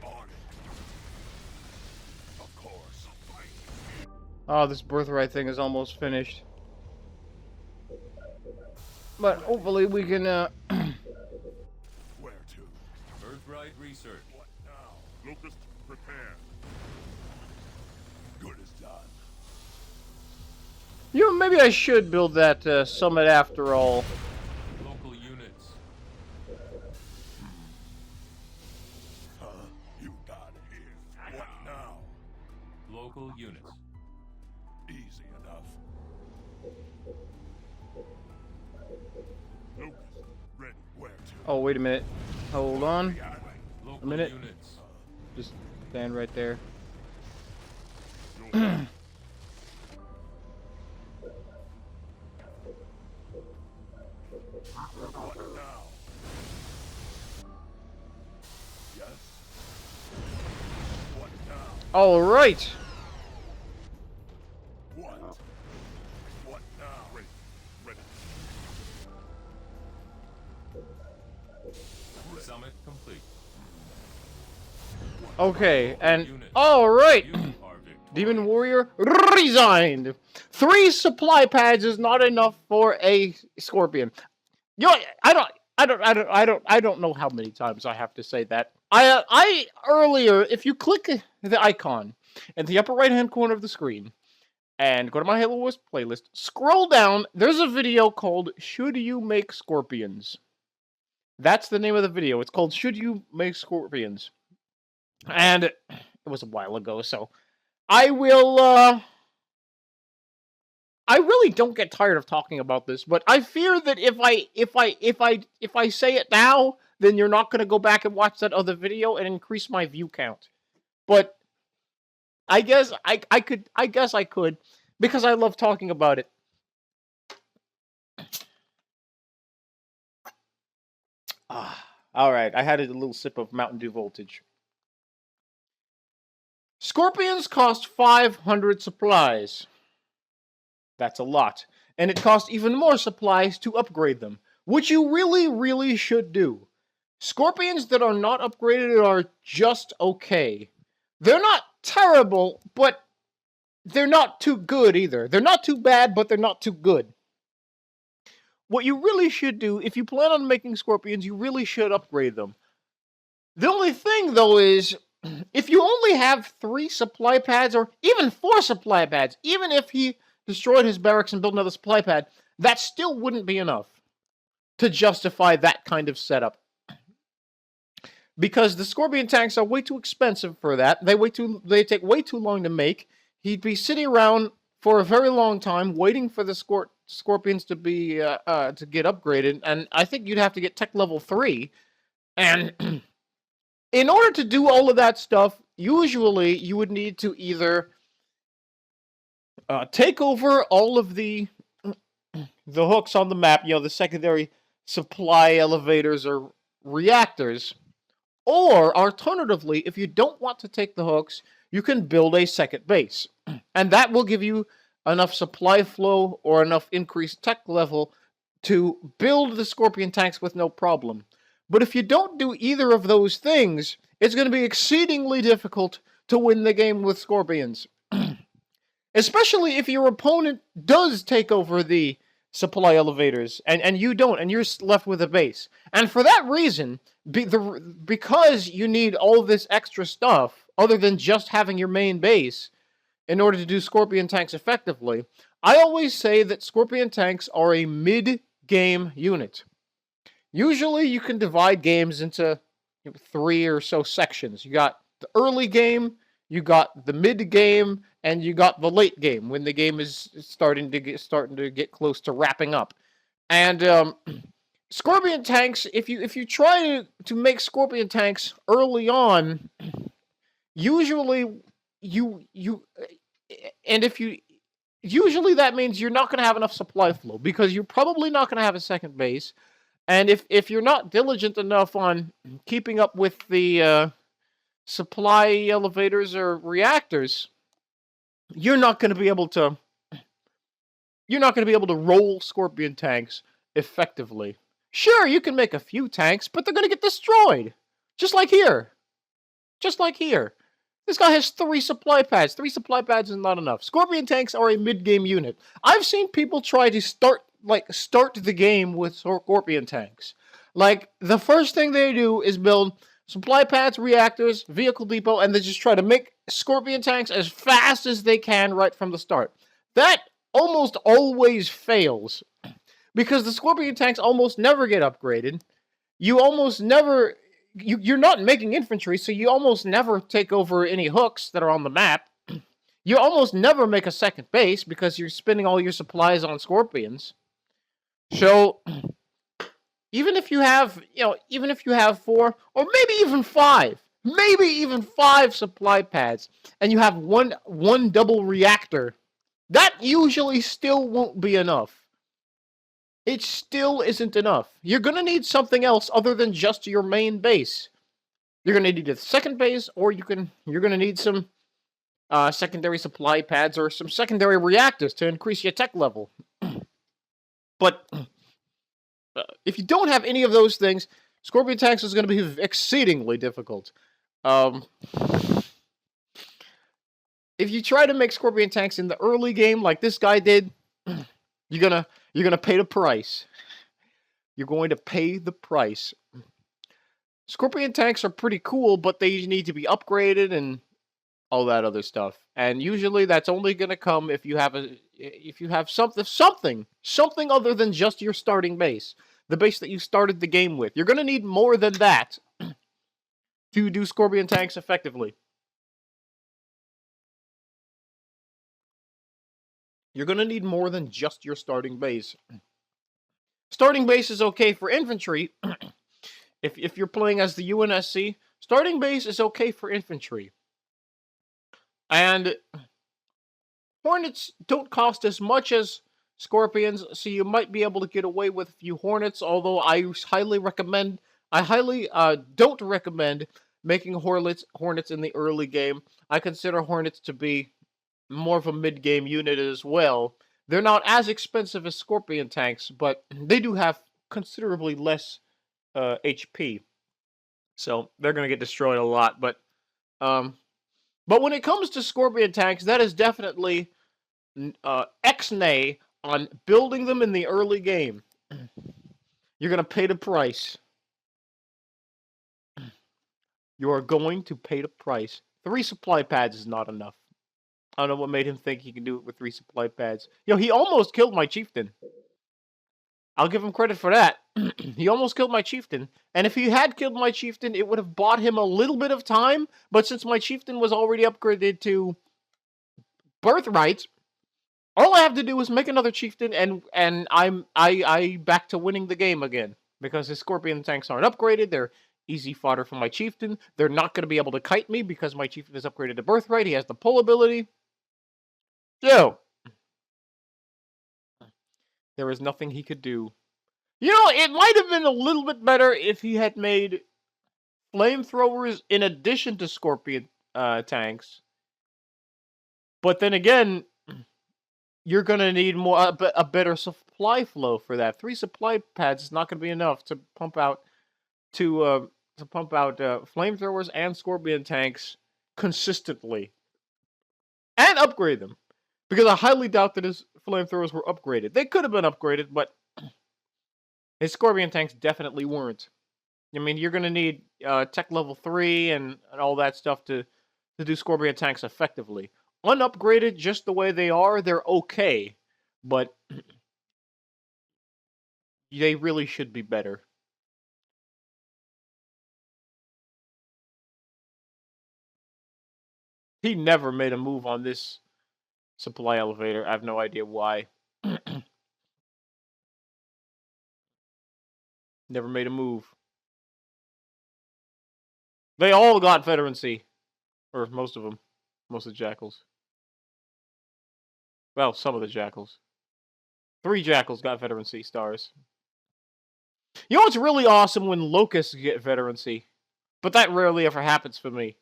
Speaker 2: On it. Of course.
Speaker 1: Oh, this birthright thing is almost finished. But hopefully we can,
Speaker 2: Where to?
Speaker 3: Birthright research.
Speaker 2: What now? Locust, prepare. Good as done.
Speaker 1: You know, maybe I should build that summit after all.
Speaker 3: Local units.
Speaker 2: You got it here. What now?
Speaker 3: Local units.
Speaker 2: Easy enough. Locust, ready. Where to?
Speaker 1: Oh, wait a minute. Hold on.
Speaker 3: Local
Speaker 1: minute.
Speaker 3: units.
Speaker 1: Just stand right there.
Speaker 2: What now? Yes. What now?
Speaker 1: All right.
Speaker 2: What? What now? Ready. Ready.
Speaker 3: Summit complete.
Speaker 1: Okay, and
Speaker 3: Units.
Speaker 1: all right.
Speaker 3: You are victorious.
Speaker 1: Demon Warrior resigned. 3 supply pads is not enough for a Scorpion. You know, I don't know how many times I have to say that. I earlier, if you click the icon in the upper right hand corner of the screen and go to my Halo Wars playlist, scroll down, there's a video called Should You Make Scorpions? That's the name of the video. It's called Should You Make Scorpions? And it was a while ago, so I will I really don't get tired of talking about this, but I fear that if I say it now, then you're not going to go back and watch that other video and increase my view count. But I guess I could because I love talking about it. All right, I had a little sip of Mountain Dew Voltage. Scorpions cost 500 supplies. That's a lot. And it costs even more supplies to upgrade them, which you really, really should do. Scorpions that are not upgraded are just okay. They're not terrible, but they're not too good either. They're not too bad, but they're not too good. What you really should do, if you plan on making Scorpions, you really should upgrade them. The only thing, though, is if you only have 3 supply pads, or even 4 supply pads, even if he destroyed his barracks and built another supply pad, that still wouldn't be enough to justify that kind of setup. Because the Scorpion tanks are way too expensive for that. They take way too long to make. He'd be sitting around for a very long time waiting for the Scorpions to be to get upgraded, and I think you'd have to get tech level 3. And in order to do all of that stuff, usually you would need to either take over all of the hooks on the map, the secondary supply elevators or reactors, or alternatively, if you don't want to take the hooks, you can build a second base. And that will give you enough supply flow or enough increased tech level to build the Scorpion tanks with no problem. But if you don't do either of those things, it's going to be exceedingly difficult to win the game with Scorpions. Especially if your opponent does take over the supply elevators, and you don't, and you're left with a base. And for that reason, because you need all this extra stuff, other than just having your main base, in order to do Scorpion tanks effectively, I always say that Scorpion tanks are a mid-game unit. Usually you can divide games into 3 or so sections. You got the early game, you got the mid-game, and you got the late game, when the game is starting to get close to wrapping up. And Scorpion tanks, if you try to make Scorpion tanks early on, usually you and if you usually that means you're not going to have enough supply flow because you're probably not going to have a second base. And if you're not diligent enough on keeping up with the supply elevators or reactors, you're not going to be able to roll Scorpion tanks effectively. Sure, you can make a few tanks, but they're going to get destroyed. Just like here. Just like here. This guy has 3 supply pads. 3 supply pads is not enough. Scorpion tanks are a mid-game unit. I've seen people try to start the game with Scorpion tanks. Like, the first thing they do is build supply pads, reactors, vehicle depot, and they just try to make Scorpion tanks as fast as they can right from the start. That almost always fails. Because the Scorpion tanks almost never get upgraded. You almost never... You're not making infantry, so you almost never take over any hooks that are on the map. You almost never make a second base because you're spending all your supplies on Scorpions. So, even if you have 4, or maybe even 5 supply pads, and you have one double reactor, that usually still won't be enough. It still isn't enough. You're going to need something else other than just your main base. You're going to need a second base, or you're going to need some secondary supply pads or some secondary reactors to increase your tech level. But if you don't have any of those things, Scorpion tanks is going to be exceedingly difficult. If you try to make Scorpion tanks in the early game like this guy did, you're gonna pay the price. You're going to pay the price. Scorpion tanks are pretty cool, but they need to be upgraded and all that other stuff. And usually that's only gonna come if you have something other than just your starting base, the base that you started the game with. You're gonna need more than that to do Scorpion tanks effectively. You're gonna need more than just your starting base. Starting base is okay for infantry. If you're playing as the UNSC, starting base is okay for infantry. And Hornets don't cost as much as Scorpions, so you might be able to get away with a few Hornets, although I highly don't recommend making Hornets in the early game. I consider Hornets to be more of a mid-game unit as well. They're not as expensive as Scorpion tanks, but they do have considerably less HP. So they're going to get destroyed a lot. But when it comes to Scorpion tanks, that is definitely X-nay on building them in the early game. You're going to pay the price. You are going to pay the price. 3 supply pads is not enough. I don't know what made him think he could do it with 3 supply pads. Yo, he almost killed my Chieftain. I'll give him credit for that. He almost killed my Chieftain. And if he had killed my Chieftain, it would have bought him a little bit of time. But since my Chieftain was already upgraded to Birthright, all I have to do is make another Chieftain, and I'm back to winning the game again. Because his Scorpion tanks aren't upgraded. They're easy fodder for my Chieftain. They're not going to be able to kite me because my Chieftain is upgraded to Birthright. He has the pull ability. Yo. There is nothing he could do. You know, it might have been a little bit better if he had made flamethrowers in addition to Scorpion tanks. But then again, you're going to need a better supply flow for that. 3 supply pads is not going to be enough to pump out flamethrowers and Scorpion tanks consistently and upgrade them. Because I highly doubt that his flamethrowers were upgraded. They could have been upgraded, but his Scorpion tanks definitely weren't. I mean, you're going to need tech level 3 and all that stuff to do Scorpion tanks effectively. Unupgraded just the way they are, they're okay. But they really should be better. He never made a move on this supply elevator. I have no idea why. Never made a move. They all got veterancy. Or most of them. Most of the jackals. Well, some of the jackals. 3 jackals got veterancy stars. You know what's really awesome when locusts get veterancy? But that rarely ever happens for me.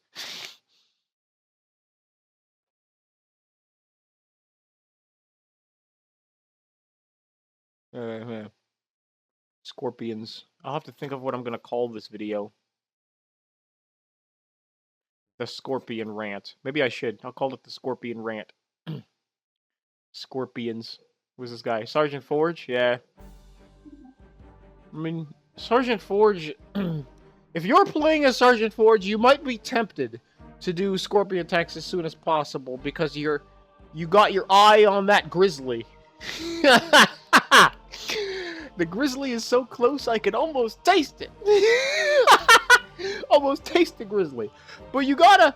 Speaker 1: Scorpions. I'll have to think of what I'm going to call this video. The Scorpion Rant. Maybe I should. I'll call it the Scorpion Rant. Scorpions. Who's this guy? Sergeant Forge? Yeah. I mean, Sergeant Forge... if you're playing as Sergeant Forge, you might be tempted to do Scorpion attacks as soon as possible because you got your eye on that grizzly. The grizzly is so close I can almost taste it. Almost taste the grizzly. But you gotta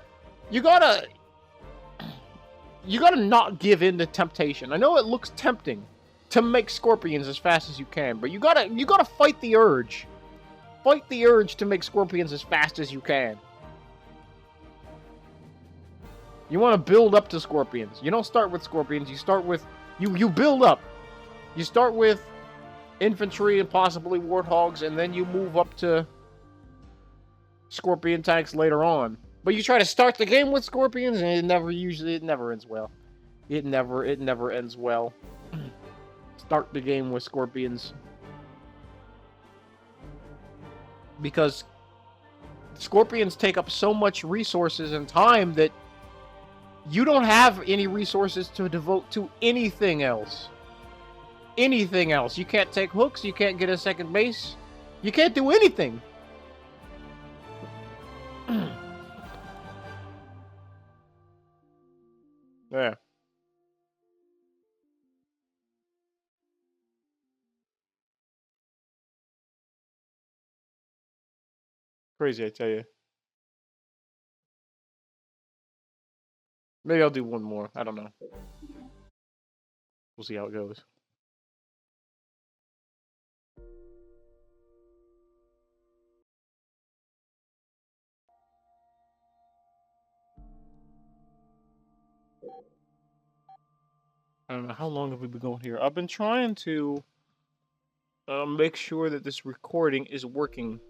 Speaker 1: not give in to temptation. I know it looks tempting to make scorpions as fast as you can, but you gotta fight the urge. Fight the urge to make scorpions as fast as you can. You want to build up to scorpions. You don't start with scorpions. You start with you build up. You start with infantry and possibly warthogs, and then you move up to scorpion tanks later on. But you try to start the game with scorpions, and it never ends well. It never ends well. Start the game with scorpions. Because scorpions take up so much resources and time that you don't have any resources to devote to anything else. Anything else. You can't take hooks, you can't get a second base. You can't do anything. Yeah. Crazy, I tell you. Maybe I'll do one more. I don't know. We'll see how it goes. I don't know, how long have we been going here? I've been trying to make sure that this recording is working.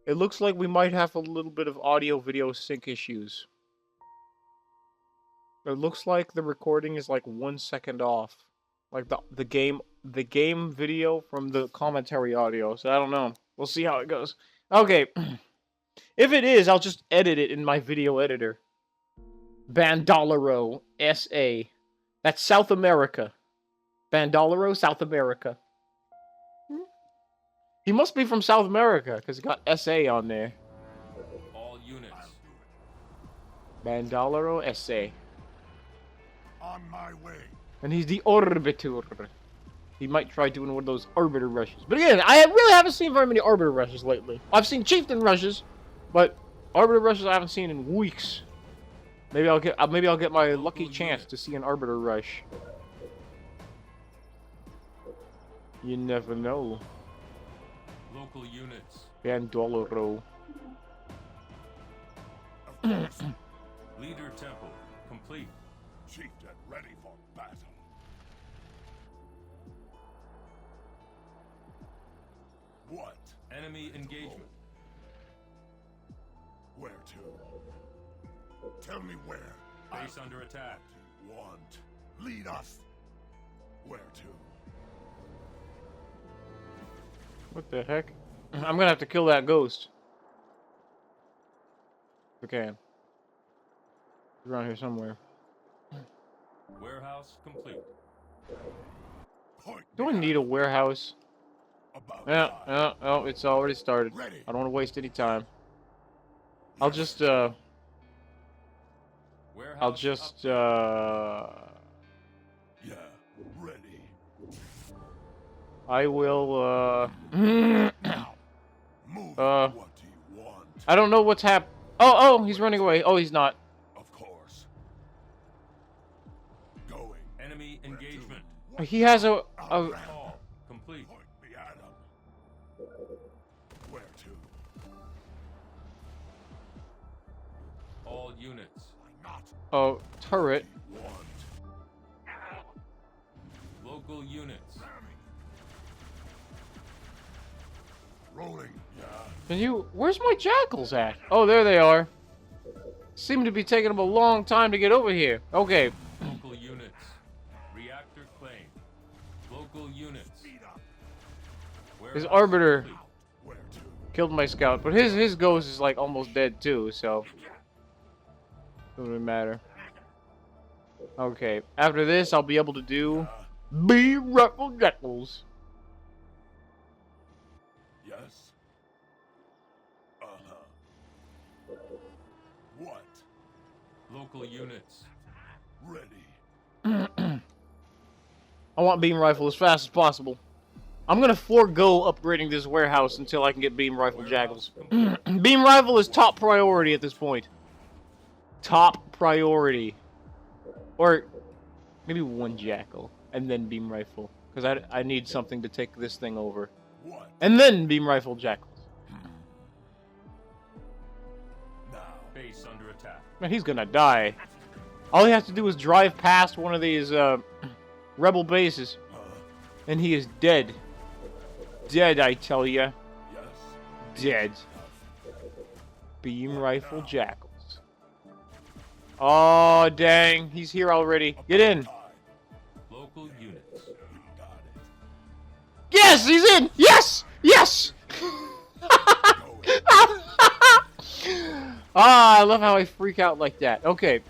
Speaker 1: It looks like we might have a little bit of audio-video sync issues. It looks like the recording is like 1 second off. Like the game video from the commentary audio. So I don't know. We'll see how it goes. Okay. If it is, I'll just edit it in my video editor. Bandolero, SA. That's South America. Bandolero, South America. He must be from South America, because he got SA on there.
Speaker 3: All units.
Speaker 1: Bandolero, SA.
Speaker 2: On my way.
Speaker 1: And he's the Arbiter. He might try doing one of those Arbiter rushes. But again, I really haven't seen very many Arbiter rushes lately. I've seen Chieftain rushes, but Arbiter rushes I haven't seen in weeks. Maybe I'll get my lucky chance to see an Arbiter rush. You never know.
Speaker 3: Local units.
Speaker 1: Bandolero.
Speaker 3: Leader temple complete.
Speaker 2: Chieftain ready for battle. What?
Speaker 3: Enemy engagement.
Speaker 2: Where to? Tell me where.
Speaker 3: Base under attack.
Speaker 2: Want. Lead us. Where to?
Speaker 1: What the heck? I'm gonna have to kill that ghost. Okay. He's around here somewhere.
Speaker 3: Warehouse complete.
Speaker 2: Point
Speaker 1: Do I need a warehouse?
Speaker 2: about
Speaker 1: Yeah,
Speaker 2: time.
Speaker 1: oh, it's already started.
Speaker 2: Ready.
Speaker 1: I don't want to waste any time. I'll just,
Speaker 3: Warehouse
Speaker 2: Yeah, ready.
Speaker 1: I will,
Speaker 2: Now, move. What do you want?
Speaker 1: I don't know what's oh, he's running away. Oh, he's not.
Speaker 2: Of course. Going.
Speaker 3: enemy engagement.
Speaker 1: He has a
Speaker 3: Call complete.
Speaker 2: Point me at 'em.
Speaker 3: units.
Speaker 1: Oh, turret.
Speaker 3: Local units.
Speaker 2: Rolling. Yeah.
Speaker 1: Can you... Where's my jackals at? Oh, there they are. Seem to be taking them a long time to get over here. Okay.
Speaker 3: Local units. Reactor claimed. Local units.
Speaker 1: His
Speaker 3: Warehouse
Speaker 1: arbiter
Speaker 3: complete.
Speaker 2: Where to?
Speaker 1: killed my scout, but his ghost is like almost dead too, so doesn't really matter. Okay, after this I'll be able to do be rifle jackals.
Speaker 2: Yes. Uh-huh. What?
Speaker 3: Local units.
Speaker 2: Ready.
Speaker 1: I want beam rifle as fast as possible. I'm gonna forego upgrading this warehouse until I can get beam rifle jackals. Beam rifle is top priority at this point. Top priority. Or maybe one jackal and then beam rifle, because I need something to take this thing over.
Speaker 2: What?
Speaker 1: And then beam rifle jackals.
Speaker 2: Now.
Speaker 3: Base under attack.
Speaker 1: Man, he's gonna die. All he has to do is drive past one of these rebel bases, and he is dead. Dead, I tell ya.
Speaker 2: Yes.
Speaker 1: Dead. Beam rifle jackals. Oh dang, he's here already. Get in.
Speaker 3: Local units.
Speaker 2: Got it.
Speaker 1: Yes, he's in. Yes, yes. Ah, I love how I freak out like that. Okay,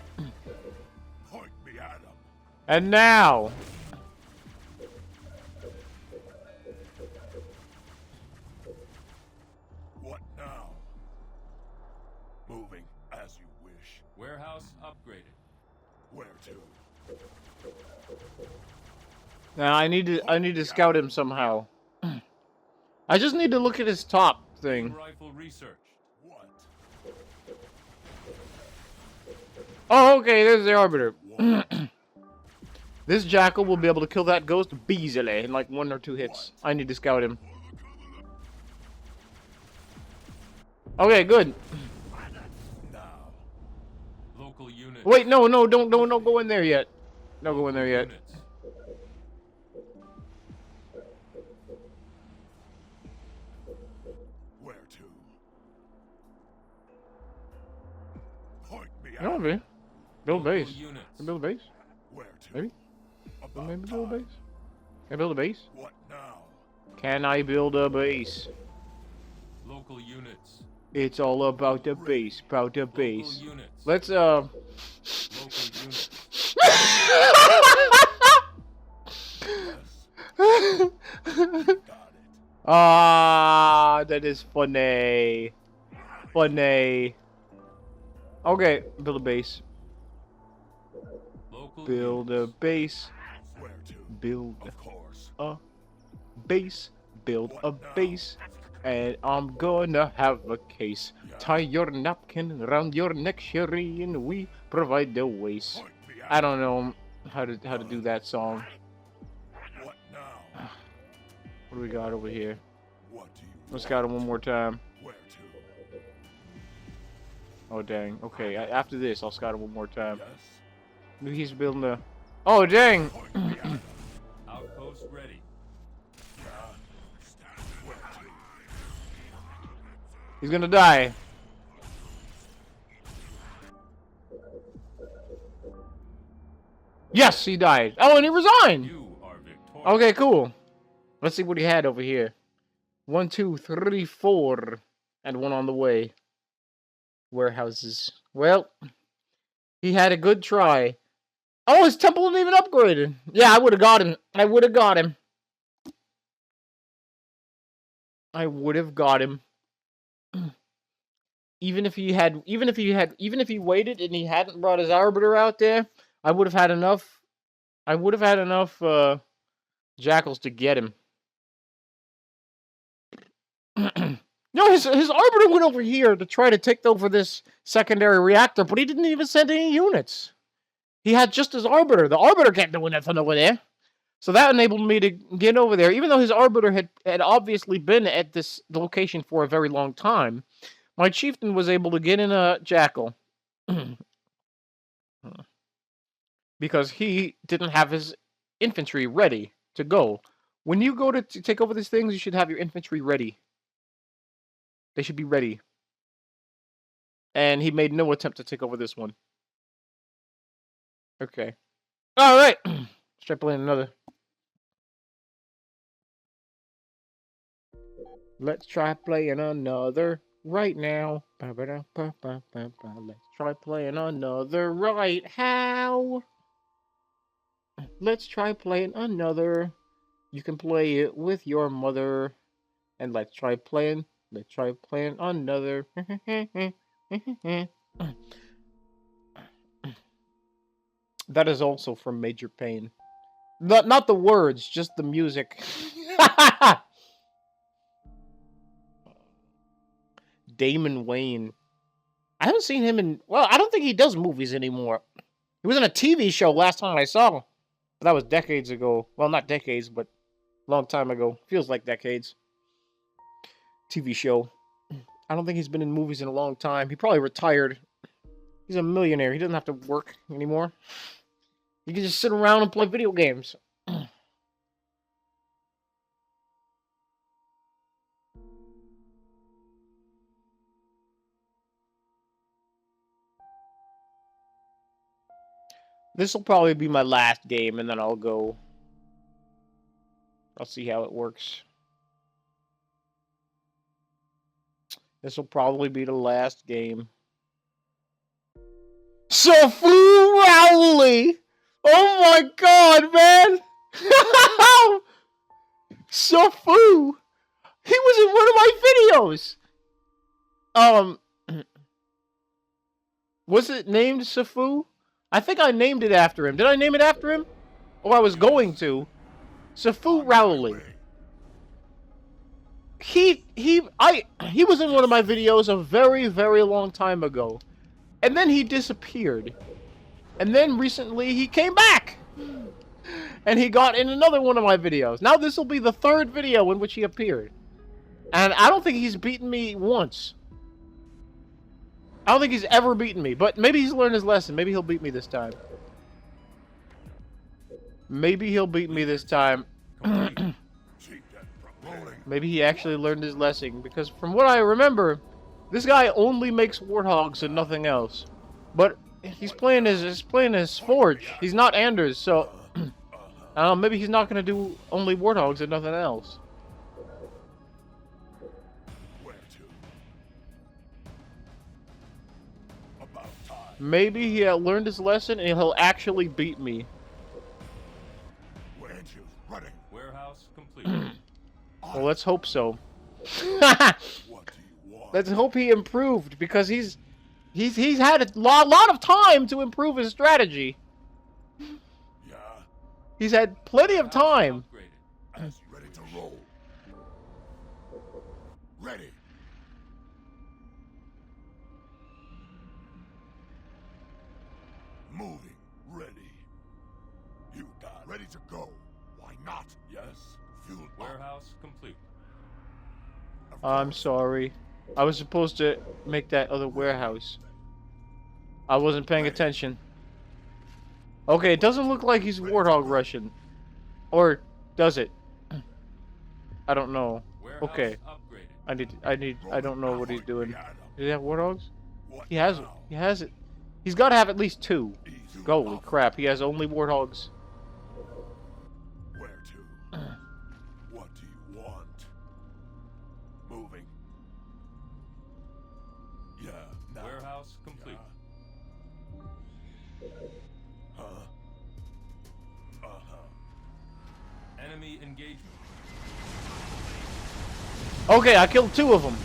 Speaker 2: Point me at him.
Speaker 1: and now.
Speaker 2: What now? Moving as you wish.
Speaker 3: Warehouse upgraded.
Speaker 2: Where to?
Speaker 1: Now I need to scout him somehow. I just need to look at his top thing.
Speaker 3: Rifle research.
Speaker 2: What?
Speaker 1: Oh, okay, there's the arbiter.
Speaker 2: What?
Speaker 1: This jackal will be able to kill that ghost easily in like 1 or 2 hits. I need to scout him. Okay, good.
Speaker 2: Now.
Speaker 3: Local units.
Speaker 1: Wait, no, don't go in there yet. Don't go in there yet.
Speaker 3: Units.
Speaker 2: Where to? Point me at
Speaker 1: No,
Speaker 2: him.
Speaker 1: maybe. Build a
Speaker 3: Local
Speaker 1: base.
Speaker 3: units.
Speaker 1: Can I build a base?
Speaker 2: Where to?
Speaker 1: Maybe.
Speaker 2: About
Speaker 1: Maybe build a
Speaker 2: time.
Speaker 1: base. Can I build a base?
Speaker 2: What now?
Speaker 1: Can I build a base?
Speaker 3: Local units.
Speaker 1: It's all about the base, about the
Speaker 3: Local
Speaker 1: base.
Speaker 3: units.
Speaker 1: Let's
Speaker 3: Local units.
Speaker 2: Got it.
Speaker 1: Ah, that is funny. Funny. Okay, build a base.
Speaker 3: Local
Speaker 1: Build a
Speaker 3: units.
Speaker 1: base.
Speaker 2: Where to?
Speaker 1: Build
Speaker 2: Of course.
Speaker 1: a base. Build a base. And I'm gonna have a case. Tie your napkin around your neck, Sherry, and we provide the waste.
Speaker 2: Point me at
Speaker 1: I don't know how to do that song.
Speaker 2: him. What now?
Speaker 1: What do we got over here?
Speaker 2: What do you
Speaker 1: Let's
Speaker 2: want?
Speaker 1: got it one more time.
Speaker 2: Where to?
Speaker 1: Oh dang. Okay, after this, I'll scout it one more time.
Speaker 2: Yes.
Speaker 1: Maybe he's building a. Oh dang!
Speaker 2: Point me at him.
Speaker 3: Outpost ready.
Speaker 2: Where to?
Speaker 1: He's gonna die. Yes, he died. Oh, and he resigned.
Speaker 3: You are victorious.
Speaker 1: Okay, cool. Let's see what he had over here. 1, 2, 3, 4, and one on the way. Warehouses. Well, he had a good try. Oh, his temple wasn't even upgraded. Yeah, I would have got him. I would have got him. I would have got him. Even if he waited and he hadn't brought his arbiter out there, I would have had enough. I would have had enough jackals to get him. No, his arbiter went over here to try to take over this secondary reactor, but he didn't even send any units. He had just his arbiter. The arbiter can't do nothing over there. So that enabled me to get over there. Even though his arbiter had obviously been at this location for a very long time, my chieftain was able to get in a jackal. Because he didn't have his infantry ready to go. When you go to take over these things, you should have your infantry ready. They should be ready. And he made no attempt to take over this one. Okay. Alright. Let's try playing another. Let's try playing another right now. Let's try playing another right how. Let's try playing another. You can play it with your mother. And let's try playing another. That is also from Major Pain. Not the words, just the music. Damon Wayne. I haven't seen him in... Well, I don't think he does movies anymore. He was in a TV show last time I saw him. But that was decades ago. Well, not decades, but a long time ago. Feels like decades. TV show. I don't think he's been in movies in a long time. He probably retired. He's a millionaire. He doesn't have to work anymore. He can just sit around and play video games. This will probably be my last game, and then I'll go. I'll see how it works. This will probably be the last game. CFOO ROWLEY! Oh my god, man! CFOO! He was in one of my videos! Was it named CFOO? I think I named it after him. Did I name it after him? Or I was going to. CFOO ROWLEY. He was in one of my videos a very, very long time ago. And then he disappeared. And then recently he came back. And he got in another one of my videos. Now this will be the third video in which he appeared. And I don't think he's beaten me once. I don't think he's ever beaten me. But maybe he's learned his lesson. Maybe he'll beat me this time. Maybe he'll beat me this time. Maybe he actually learned his lesson. Because from what I remember, this guy only makes warthogs and nothing else. But he's playing his forge. He's not Anders, so maybe he's not gonna do only warthogs and nothing else. Maybe he learned his lesson and he'll actually beat me.
Speaker 3: Warehouse complete.
Speaker 1: Well, let's hope so. Let's hope he improved, because he's had a lot of time to improve his strategy.
Speaker 2: Yeah.
Speaker 1: He's had plenty of time.
Speaker 2: Ready to roll. Ready. Moving. Ready. You got it. Ready to go. Why not? Yes. Fuel up.
Speaker 3: Warehouse complete.
Speaker 1: I'm sorry. I was supposed to make that other warehouse. I wasn't paying attention. Okay, it doesn't look like he's Warthog Russian. Or does it? I don't know. Okay. I don't know what he's doing. Does he have Warthogs? He has it. He's got to have at least 2. Holy crap, he has only Warthogs.
Speaker 2: Where to? What do you want? Moving. Yeah. Now.
Speaker 3: Warehouse complete.
Speaker 2: Huh? Uh-huh.
Speaker 3: Enemy engagement.
Speaker 1: Okay, I killed 2 of them.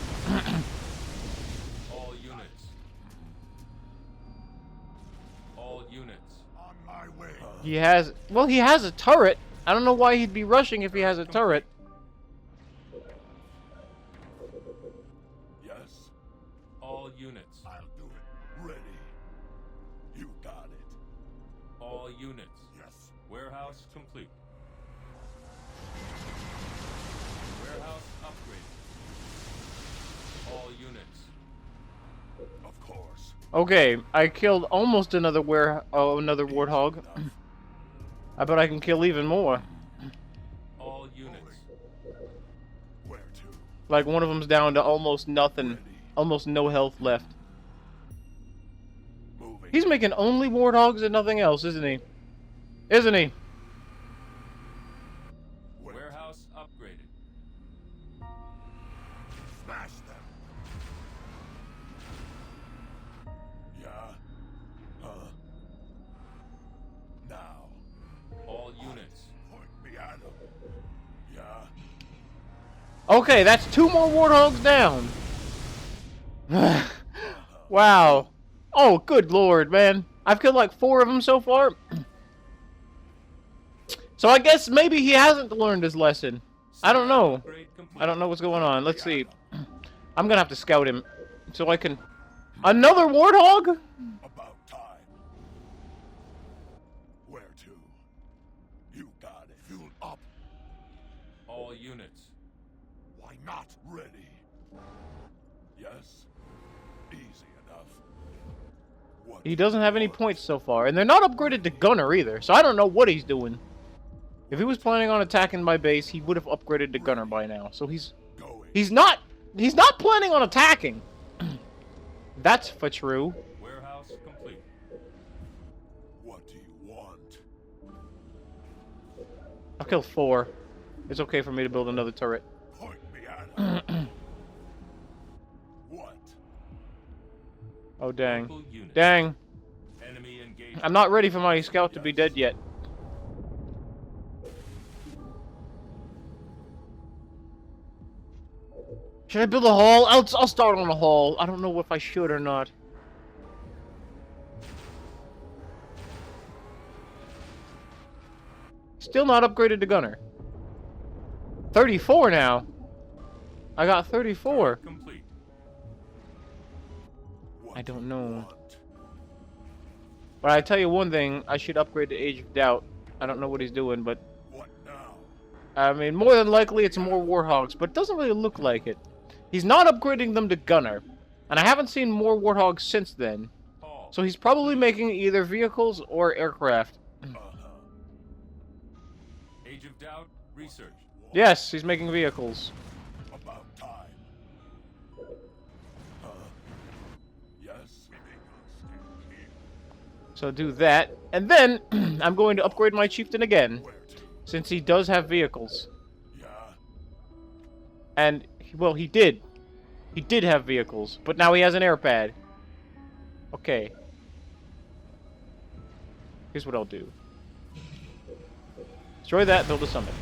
Speaker 3: All units. All units.
Speaker 2: On my way.
Speaker 1: He has a turret. I don't know why he'd be rushing if he has a turret.
Speaker 2: Yes.
Speaker 3: All units.
Speaker 2: I'll do it. Ready. You got it.
Speaker 3: All units.
Speaker 2: Yes.
Speaker 3: Warehouse complete. Warehouse upgraded. All units.
Speaker 2: Of Of course.
Speaker 1: Okay, I killed almost another another warthog. I bet I can kill even more.
Speaker 3: All units.
Speaker 2: Where to?
Speaker 1: Like one of them's down to almost nothing, almost no health left.
Speaker 2: Moving.
Speaker 1: He's making only warthogs and nothing else, isn't he? Isn't he?
Speaker 3: Warehouse upgraded.
Speaker 2: Smash them. Yeah. Now.
Speaker 3: All units.
Speaker 2: Point me at them. Yeah.
Speaker 1: Okay, that's 2 more warthogs down. Wow. Oh, good lord, man. I've killed like 4 of them so far. So I guess maybe he hasn't learned his lesson. I don't know.
Speaker 3: Upgrade complete.
Speaker 1: I don't know what's going on. Let's see. I'm gonna have to scout him so I can... Another warthog?
Speaker 2: About time. Where to? You got it. Fuel up.
Speaker 3: All units.
Speaker 2: Why not? Ready. Yes. Easy enough. What?
Speaker 1: He doesn't have any points so far, and they're not upgraded to gunner either, so I don't know what he's doing. If he was planning on attacking my base, he would have upgraded to gunner by now. So he's not planning on attacking. That's for true.
Speaker 3: Warehouse complete.
Speaker 2: What do you want?
Speaker 1: I'll kill 4. It's okay for me to build another turret.
Speaker 2: Point me at him. What?
Speaker 1: Oh dang.
Speaker 3: Local units.
Speaker 1: Dang.
Speaker 3: Enemy engagement.
Speaker 1: I'm not ready for my scout to be dead yet. Should I build a hall? I'll start on a hall. I don't know if I should or not. Still not upgraded to gunner. 34 now. I got 34.
Speaker 3: Complete.
Speaker 2: What
Speaker 1: I
Speaker 2: do
Speaker 1: don't
Speaker 2: you
Speaker 1: know.
Speaker 2: want?
Speaker 1: But I tell you one thing, I should upgrade to Age of Doubt. I don't know what he's doing, but...
Speaker 2: What now?
Speaker 1: I mean, more than likely it's more Warthogs, but it doesn't really look like it. He's not upgrading them to Gunner, and I haven't seen more Warthogs since then.
Speaker 3: All.
Speaker 1: So he's probably making either vehicles or aircraft.
Speaker 3: Age of Doubt. Research.
Speaker 1: Yes, he's making vehicles.
Speaker 2: About time. Yes.
Speaker 1: So do that, and then I'm going to upgrade my Chieftain again,
Speaker 2: Where to?
Speaker 1: since he does have vehicles.
Speaker 2: Yeah.
Speaker 1: And, well, he did. He did have vehicles, but now he has an air pad. Okay. Here's what I'll do. Destroy that, build a summit.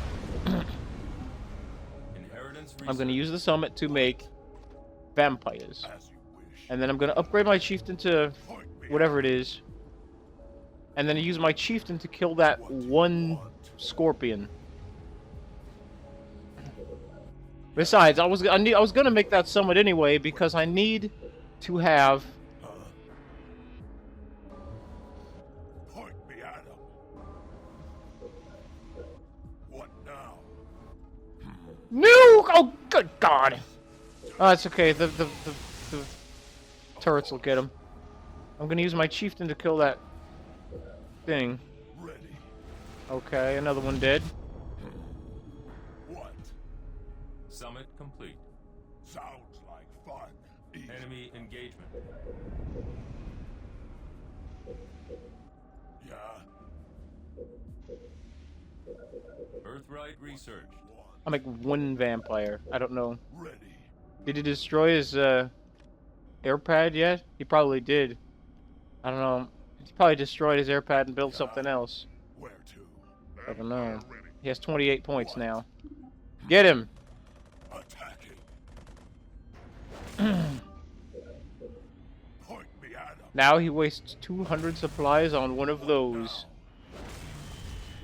Speaker 3: Inheritance.
Speaker 1: I'm going to
Speaker 3: research.
Speaker 1: use the summit to make vampires.
Speaker 2: As you wish.
Speaker 1: And then I'm going to upgrade my Chieftain to
Speaker 2: Point me
Speaker 1: whatever it is. And then use my Chieftain to kill that
Speaker 2: What do you
Speaker 1: one
Speaker 2: want?
Speaker 1: scorpion. Besides, I was gonna make that summit anyway because I need to have.
Speaker 2: Point me at him. What now?
Speaker 1: No! Oh, good God! Oh, it's okay. The turrets will get him. I'm gonna use my Chieftain to kill that thing.
Speaker 2: Ready.
Speaker 1: Okay, another one dead.
Speaker 2: What?
Speaker 3: Summit complete.
Speaker 2: Sounds like fun. Easy.
Speaker 3: Enemy engagement.
Speaker 2: Yeah.
Speaker 3: Birthright research.
Speaker 1: I'll make one vampire. I don't know.
Speaker 2: Ready.
Speaker 1: Did he destroy his air pad yet? He probably did. I don't know. He probably destroyed his air pad and built something else.
Speaker 2: Where to?
Speaker 1: I don't know. He has 28 points now. Get him!
Speaker 2: Attacking. Point me at him.
Speaker 1: Now he wastes 200 supplies on one of those.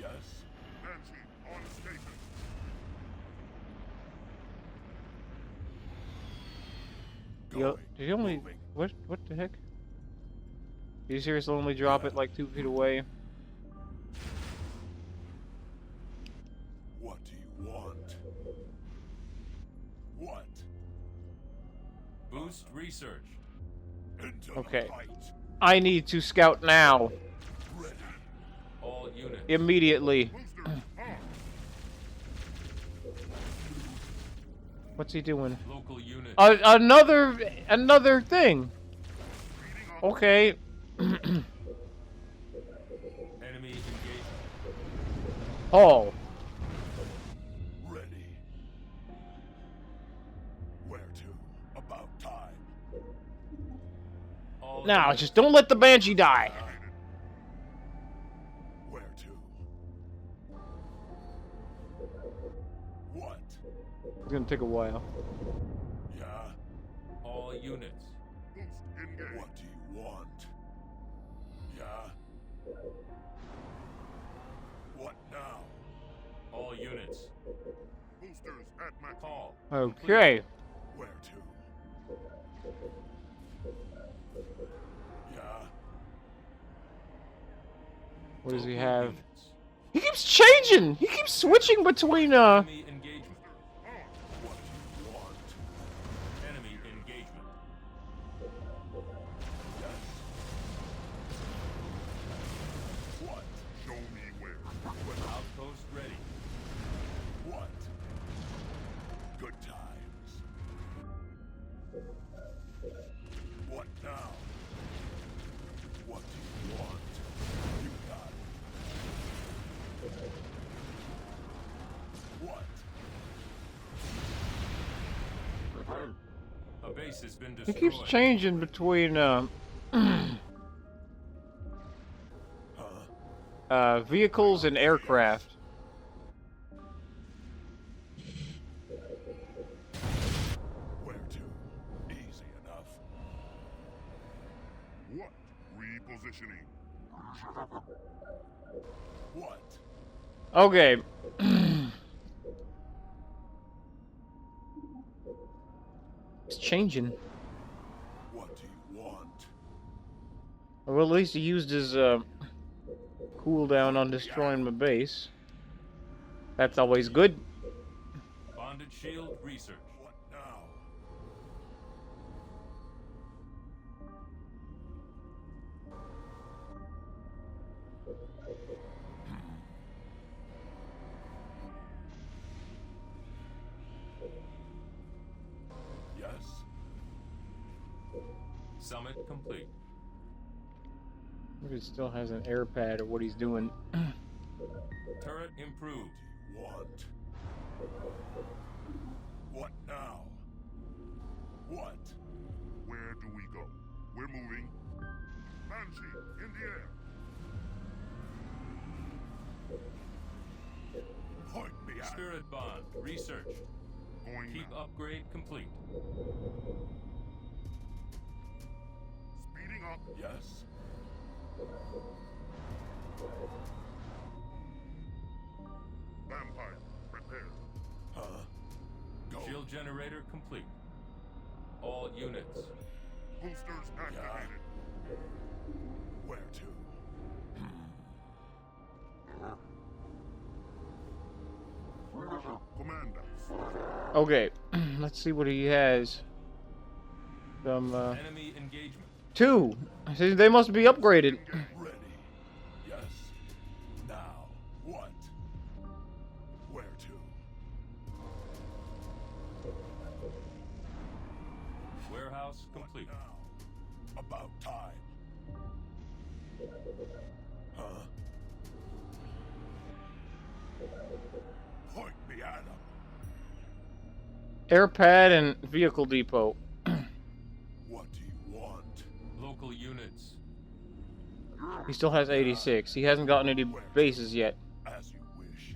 Speaker 2: Yes.
Speaker 4: Nancy, on station.
Speaker 1: Did he only...
Speaker 2: Moving.
Speaker 1: What the heck? Did you seriously only drop it like 2 feet away?
Speaker 2: What do you want? What?
Speaker 3: Boost research.
Speaker 2: Into
Speaker 1: Okay.
Speaker 2: the fight.
Speaker 1: I need to scout now.
Speaker 2: Ready.
Speaker 3: All units.
Speaker 1: Immediately.
Speaker 4: Boosters on.
Speaker 1: What's he doing?
Speaker 3: Local units.
Speaker 1: Another thing.
Speaker 4: Speeding up.
Speaker 1: Okay.
Speaker 3: Enemy engagement.
Speaker 1: Oh.
Speaker 2: Ready. Where to? About time.
Speaker 3: All
Speaker 1: Now,
Speaker 3: units.
Speaker 1: just don't let the Banshee die.
Speaker 2: Where to? What?
Speaker 1: It's gonna take a while.
Speaker 2: Yeah?
Speaker 3: All units.
Speaker 4: Boost engaged.
Speaker 2: What do you want? Yeah? What now?
Speaker 3: All units.
Speaker 4: Boosters at max.
Speaker 3: Call.
Speaker 1: Okay.
Speaker 2: Where to? Yeah?
Speaker 1: What does he
Speaker 3: Local
Speaker 1: have?
Speaker 3: units.
Speaker 1: He keeps changing. He keeps switching between
Speaker 3: Enemy engagement.
Speaker 2: What do you want?
Speaker 3: Enemy engagement.
Speaker 2: Yes? What?
Speaker 4: Show me where.
Speaker 3: Outpost ready.
Speaker 2: What? Good times. What now? What do you want? You got it. What?
Speaker 3: A base has been
Speaker 1: He
Speaker 3: destroyed.
Speaker 1: keeps changing between vehicles and aircraft.
Speaker 2: Where to? Easy enough.
Speaker 4: What? Repositioning.
Speaker 2: What?
Speaker 1: Okay. It's changing.
Speaker 2: What do you want?
Speaker 1: Well, at least he used his cooldown on destroying my base. That's always good.
Speaker 3: Bonded shield research.
Speaker 2: What now? Yes?
Speaker 3: Summit complete.
Speaker 1: If he still has an air pad or what he's doing.
Speaker 3: Turret improved.
Speaker 2: Want? What now? What?
Speaker 4: Where do we go? We're moving. Banshee in the air.
Speaker 2: Point me at
Speaker 3: Spirit bond research.
Speaker 4: Going
Speaker 3: Keep
Speaker 4: now.
Speaker 3: upgrade complete.
Speaker 4: Speeding up.
Speaker 2: Yes?
Speaker 4: Vampire prepared.
Speaker 2: Huh? Go.
Speaker 3: Shield generator complete. All units.
Speaker 4: Boosters activated.
Speaker 2: Where to?
Speaker 4: Commander.
Speaker 1: Okay. Let's see what he has. Some
Speaker 3: Enemy engagement.
Speaker 1: 2. See, they must be upgraded.
Speaker 2: Ready. Yes. Now. What? Where to?
Speaker 3: Warehouse
Speaker 2: What
Speaker 3: complete.
Speaker 2: now? About time. Huh? Point me at him.
Speaker 1: Air pad and vehicle depot.
Speaker 2: What do you want?
Speaker 3: Local units.
Speaker 1: He still has 86. He hasn't gotten any bases yet.
Speaker 2: As you wish.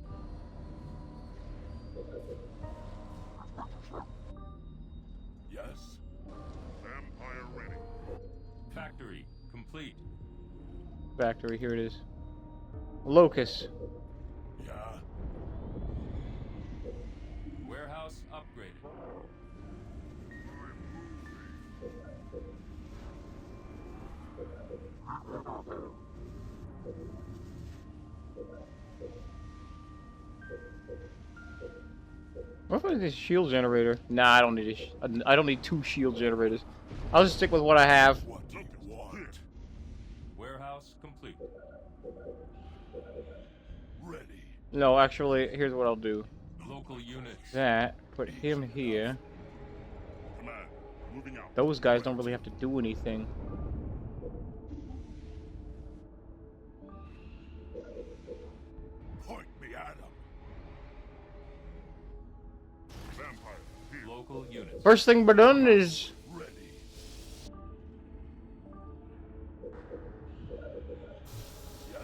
Speaker 2: Yes?
Speaker 4: Vampire ready.
Speaker 3: Factory complete.
Speaker 1: Factory, here it is. Locust.
Speaker 2: Yeah?
Speaker 3: Warehouse upgraded.
Speaker 1: What if I need a shield generator? Nah, I don't need I don't need 2 shield generators. I'll just stick with what I have.
Speaker 2: What do you want?
Speaker 3: Warehouse complete.
Speaker 2: Ready.
Speaker 1: No, actually, here's what I'll do.
Speaker 3: Local units.
Speaker 1: That, put him here.
Speaker 4: Command, moving out.
Speaker 1: Those guys don't really have to do anything.
Speaker 2: Point me at him.
Speaker 4: Vampire, here.
Speaker 3: Local units.
Speaker 1: First thing but done is
Speaker 2: Ready. Yes.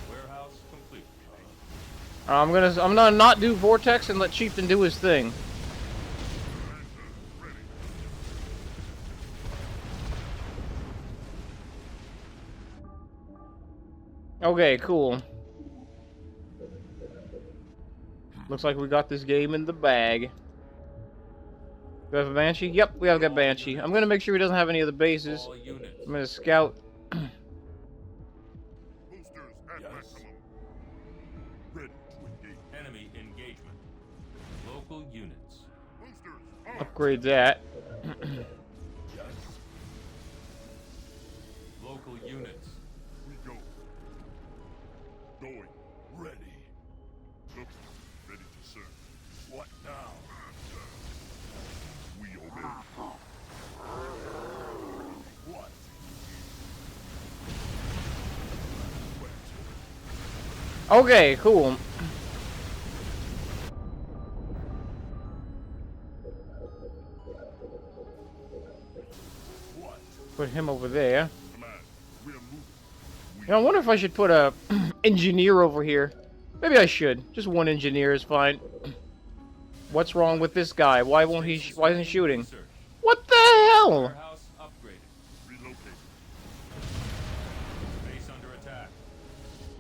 Speaker 3: Warehouse complete.
Speaker 1: I'm gonna not do Vortex and let Chieftain do his thing.
Speaker 4: Ready.
Speaker 1: Okay, cool. Looks like we got this game in the bag. Do we have a Banshee? Yep, we have got Banshee. I'm gonna make sure he doesn't have any of the bases.
Speaker 3: All units.
Speaker 1: I'm gonna scout.
Speaker 4: Boosters at
Speaker 2: Yes.
Speaker 4: maximum.
Speaker 2: Ready to engage.
Speaker 3: Enemy engagement. Local units.
Speaker 4: Boosters on.
Speaker 1: Upgrade that.
Speaker 2: Yes.
Speaker 3: Local units.
Speaker 4: We go. Going.
Speaker 2: Ready.
Speaker 4: Look. Ready to serve.
Speaker 2: What now?
Speaker 4: We obey.
Speaker 2: What?
Speaker 1: Okay, cool.
Speaker 2: What?
Speaker 1: Put him over there.
Speaker 4: Command, we are moving.
Speaker 1: You know, I wonder if I should put a engineer over here. Maybe I should. Just one engineer is fine. What's wrong with this guy? Why won't he? Why isn't he shooting?
Speaker 3: Research.
Speaker 1: What the hell?
Speaker 3: Warehouse upgraded.
Speaker 4: Relocate.
Speaker 3: Base under attack.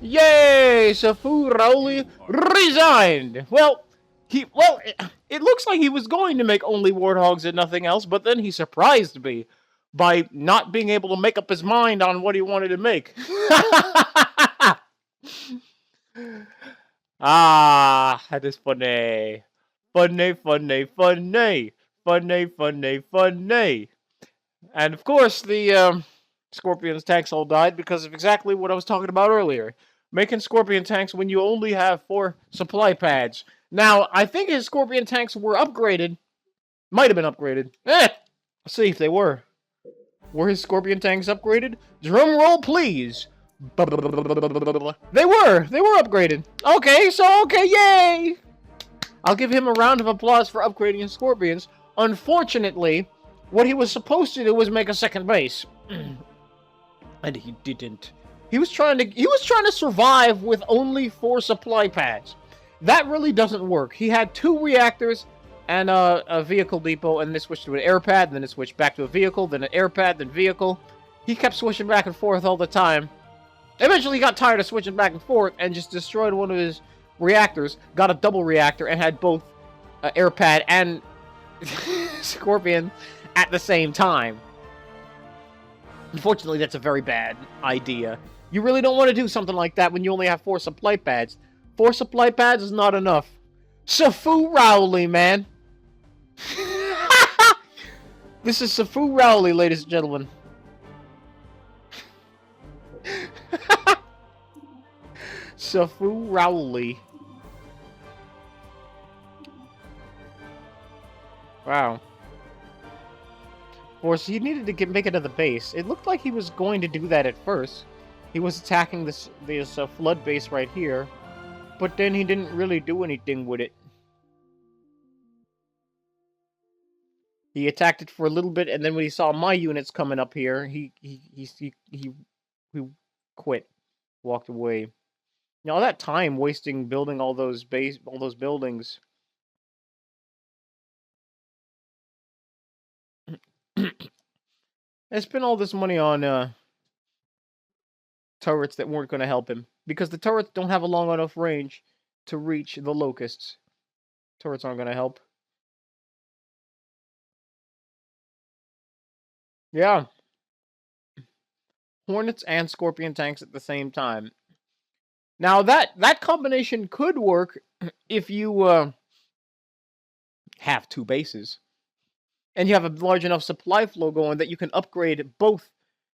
Speaker 1: Yay! CFOO ROWLEY resigned. Well, it looks like he was going to make only warthogs and nothing else, but then he surprised me by not being able to make up his mind on what he wanted to make. Ah, that is funny. Funny, funny, funny. Funny, funny, funny. And of course, the Scorpion's tanks all died because of exactly what I was talking about earlier. Making Scorpion tanks when you only have 4 supply pads. Now, I think his Scorpion tanks were upgraded. Might have been upgraded. Let's see if they were. Were his Scorpion tanks upgraded? Drum roll, please. They were upgraded. Okay, yay! I'll give him a round of applause for upgrading his Scorpions. Unfortunately, what he was supposed to do was make a second base. And he didn't. He was trying to survive with only 4 supply pads. That really doesn't work. He had 2 reactors and a vehicle depot, and then switched to an air pad, and then it switched back to a vehicle, then an air pad, then vehicle. He kept switching back and forth all the time. Eventually, he got tired of switching back and forth and just destroyed one of his reactors, got a double reactor, and had both air pad and Scorpion at the same time. Unfortunately, that's a very bad idea. You really don't want to do something like that when you only have 4 supply pads. 4 supply pads is not enough. CFOO ROWLEY, man. This is CFOO ROWLEY, ladies and gentlemen. CFOO ROWLEY. Wow. Of course, he needed to make it to the base. It looked like he was going to do that at first. He was attacking this flood base right here, but then he didn't really do anything with it. He attacked it for a little bit, and then when he saw my units coming up here, he quit, walked away. You know, all that time wasting building all those buildings. I spent all this money on turrets that weren't going to help him, because the turrets don't have a long enough range to reach the locusts. Turrets aren't going to help. Yeah. Hornets and Scorpion tanks at the same time. Now, that combination could work if you have 2 bases. And you have a large enough supply flow going that you can upgrade both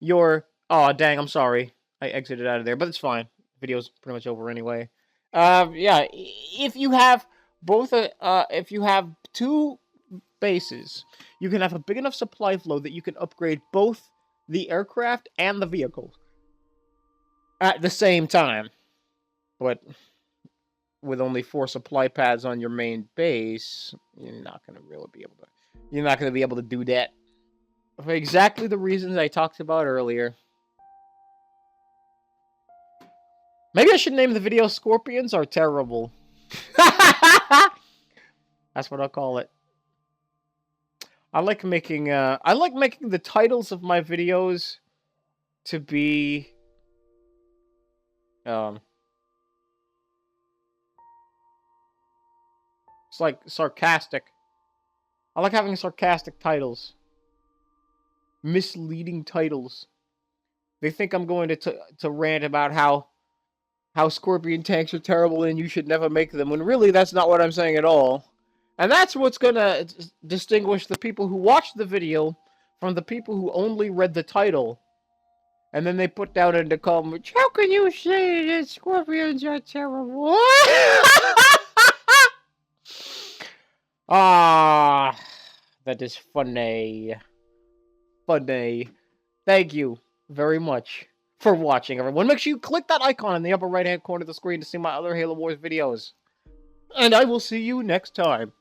Speaker 1: your... Oh, dang, I'm sorry. I exited out of there, but it's fine. Video's pretty much over anyway. Yeah, if you have both... if you have 2 bases, you can have a big enough supply flow that you can upgrade both the aircraft and the vehicles at the same time. But with only 4 supply pads on your main base, you're not going to really be able to... You're not going to be able to do that. For exactly the reasons I talked about earlier. Maybe I should name the video Scorpions Are Terrible. That's what I'll call it. I like making the titles of my videos to be it's like sarcastic. I like having sarcastic titles. Misleading titles. They think I'm going to rant about how Scorpion tanks are terrible and you should never make them, when really that's not what I'm saying at all. And that's what's gonna distinguish the people who watched the video from the people who only read the title. And then they put down in the comments, how can you say that Scorpions are terrible? Ah, that is funny. Funny. Thank you very much for watching, everyone. Make sure you click that icon in the upper right-hand corner of the screen to see my other Halo Wars videos. And I will see you next time.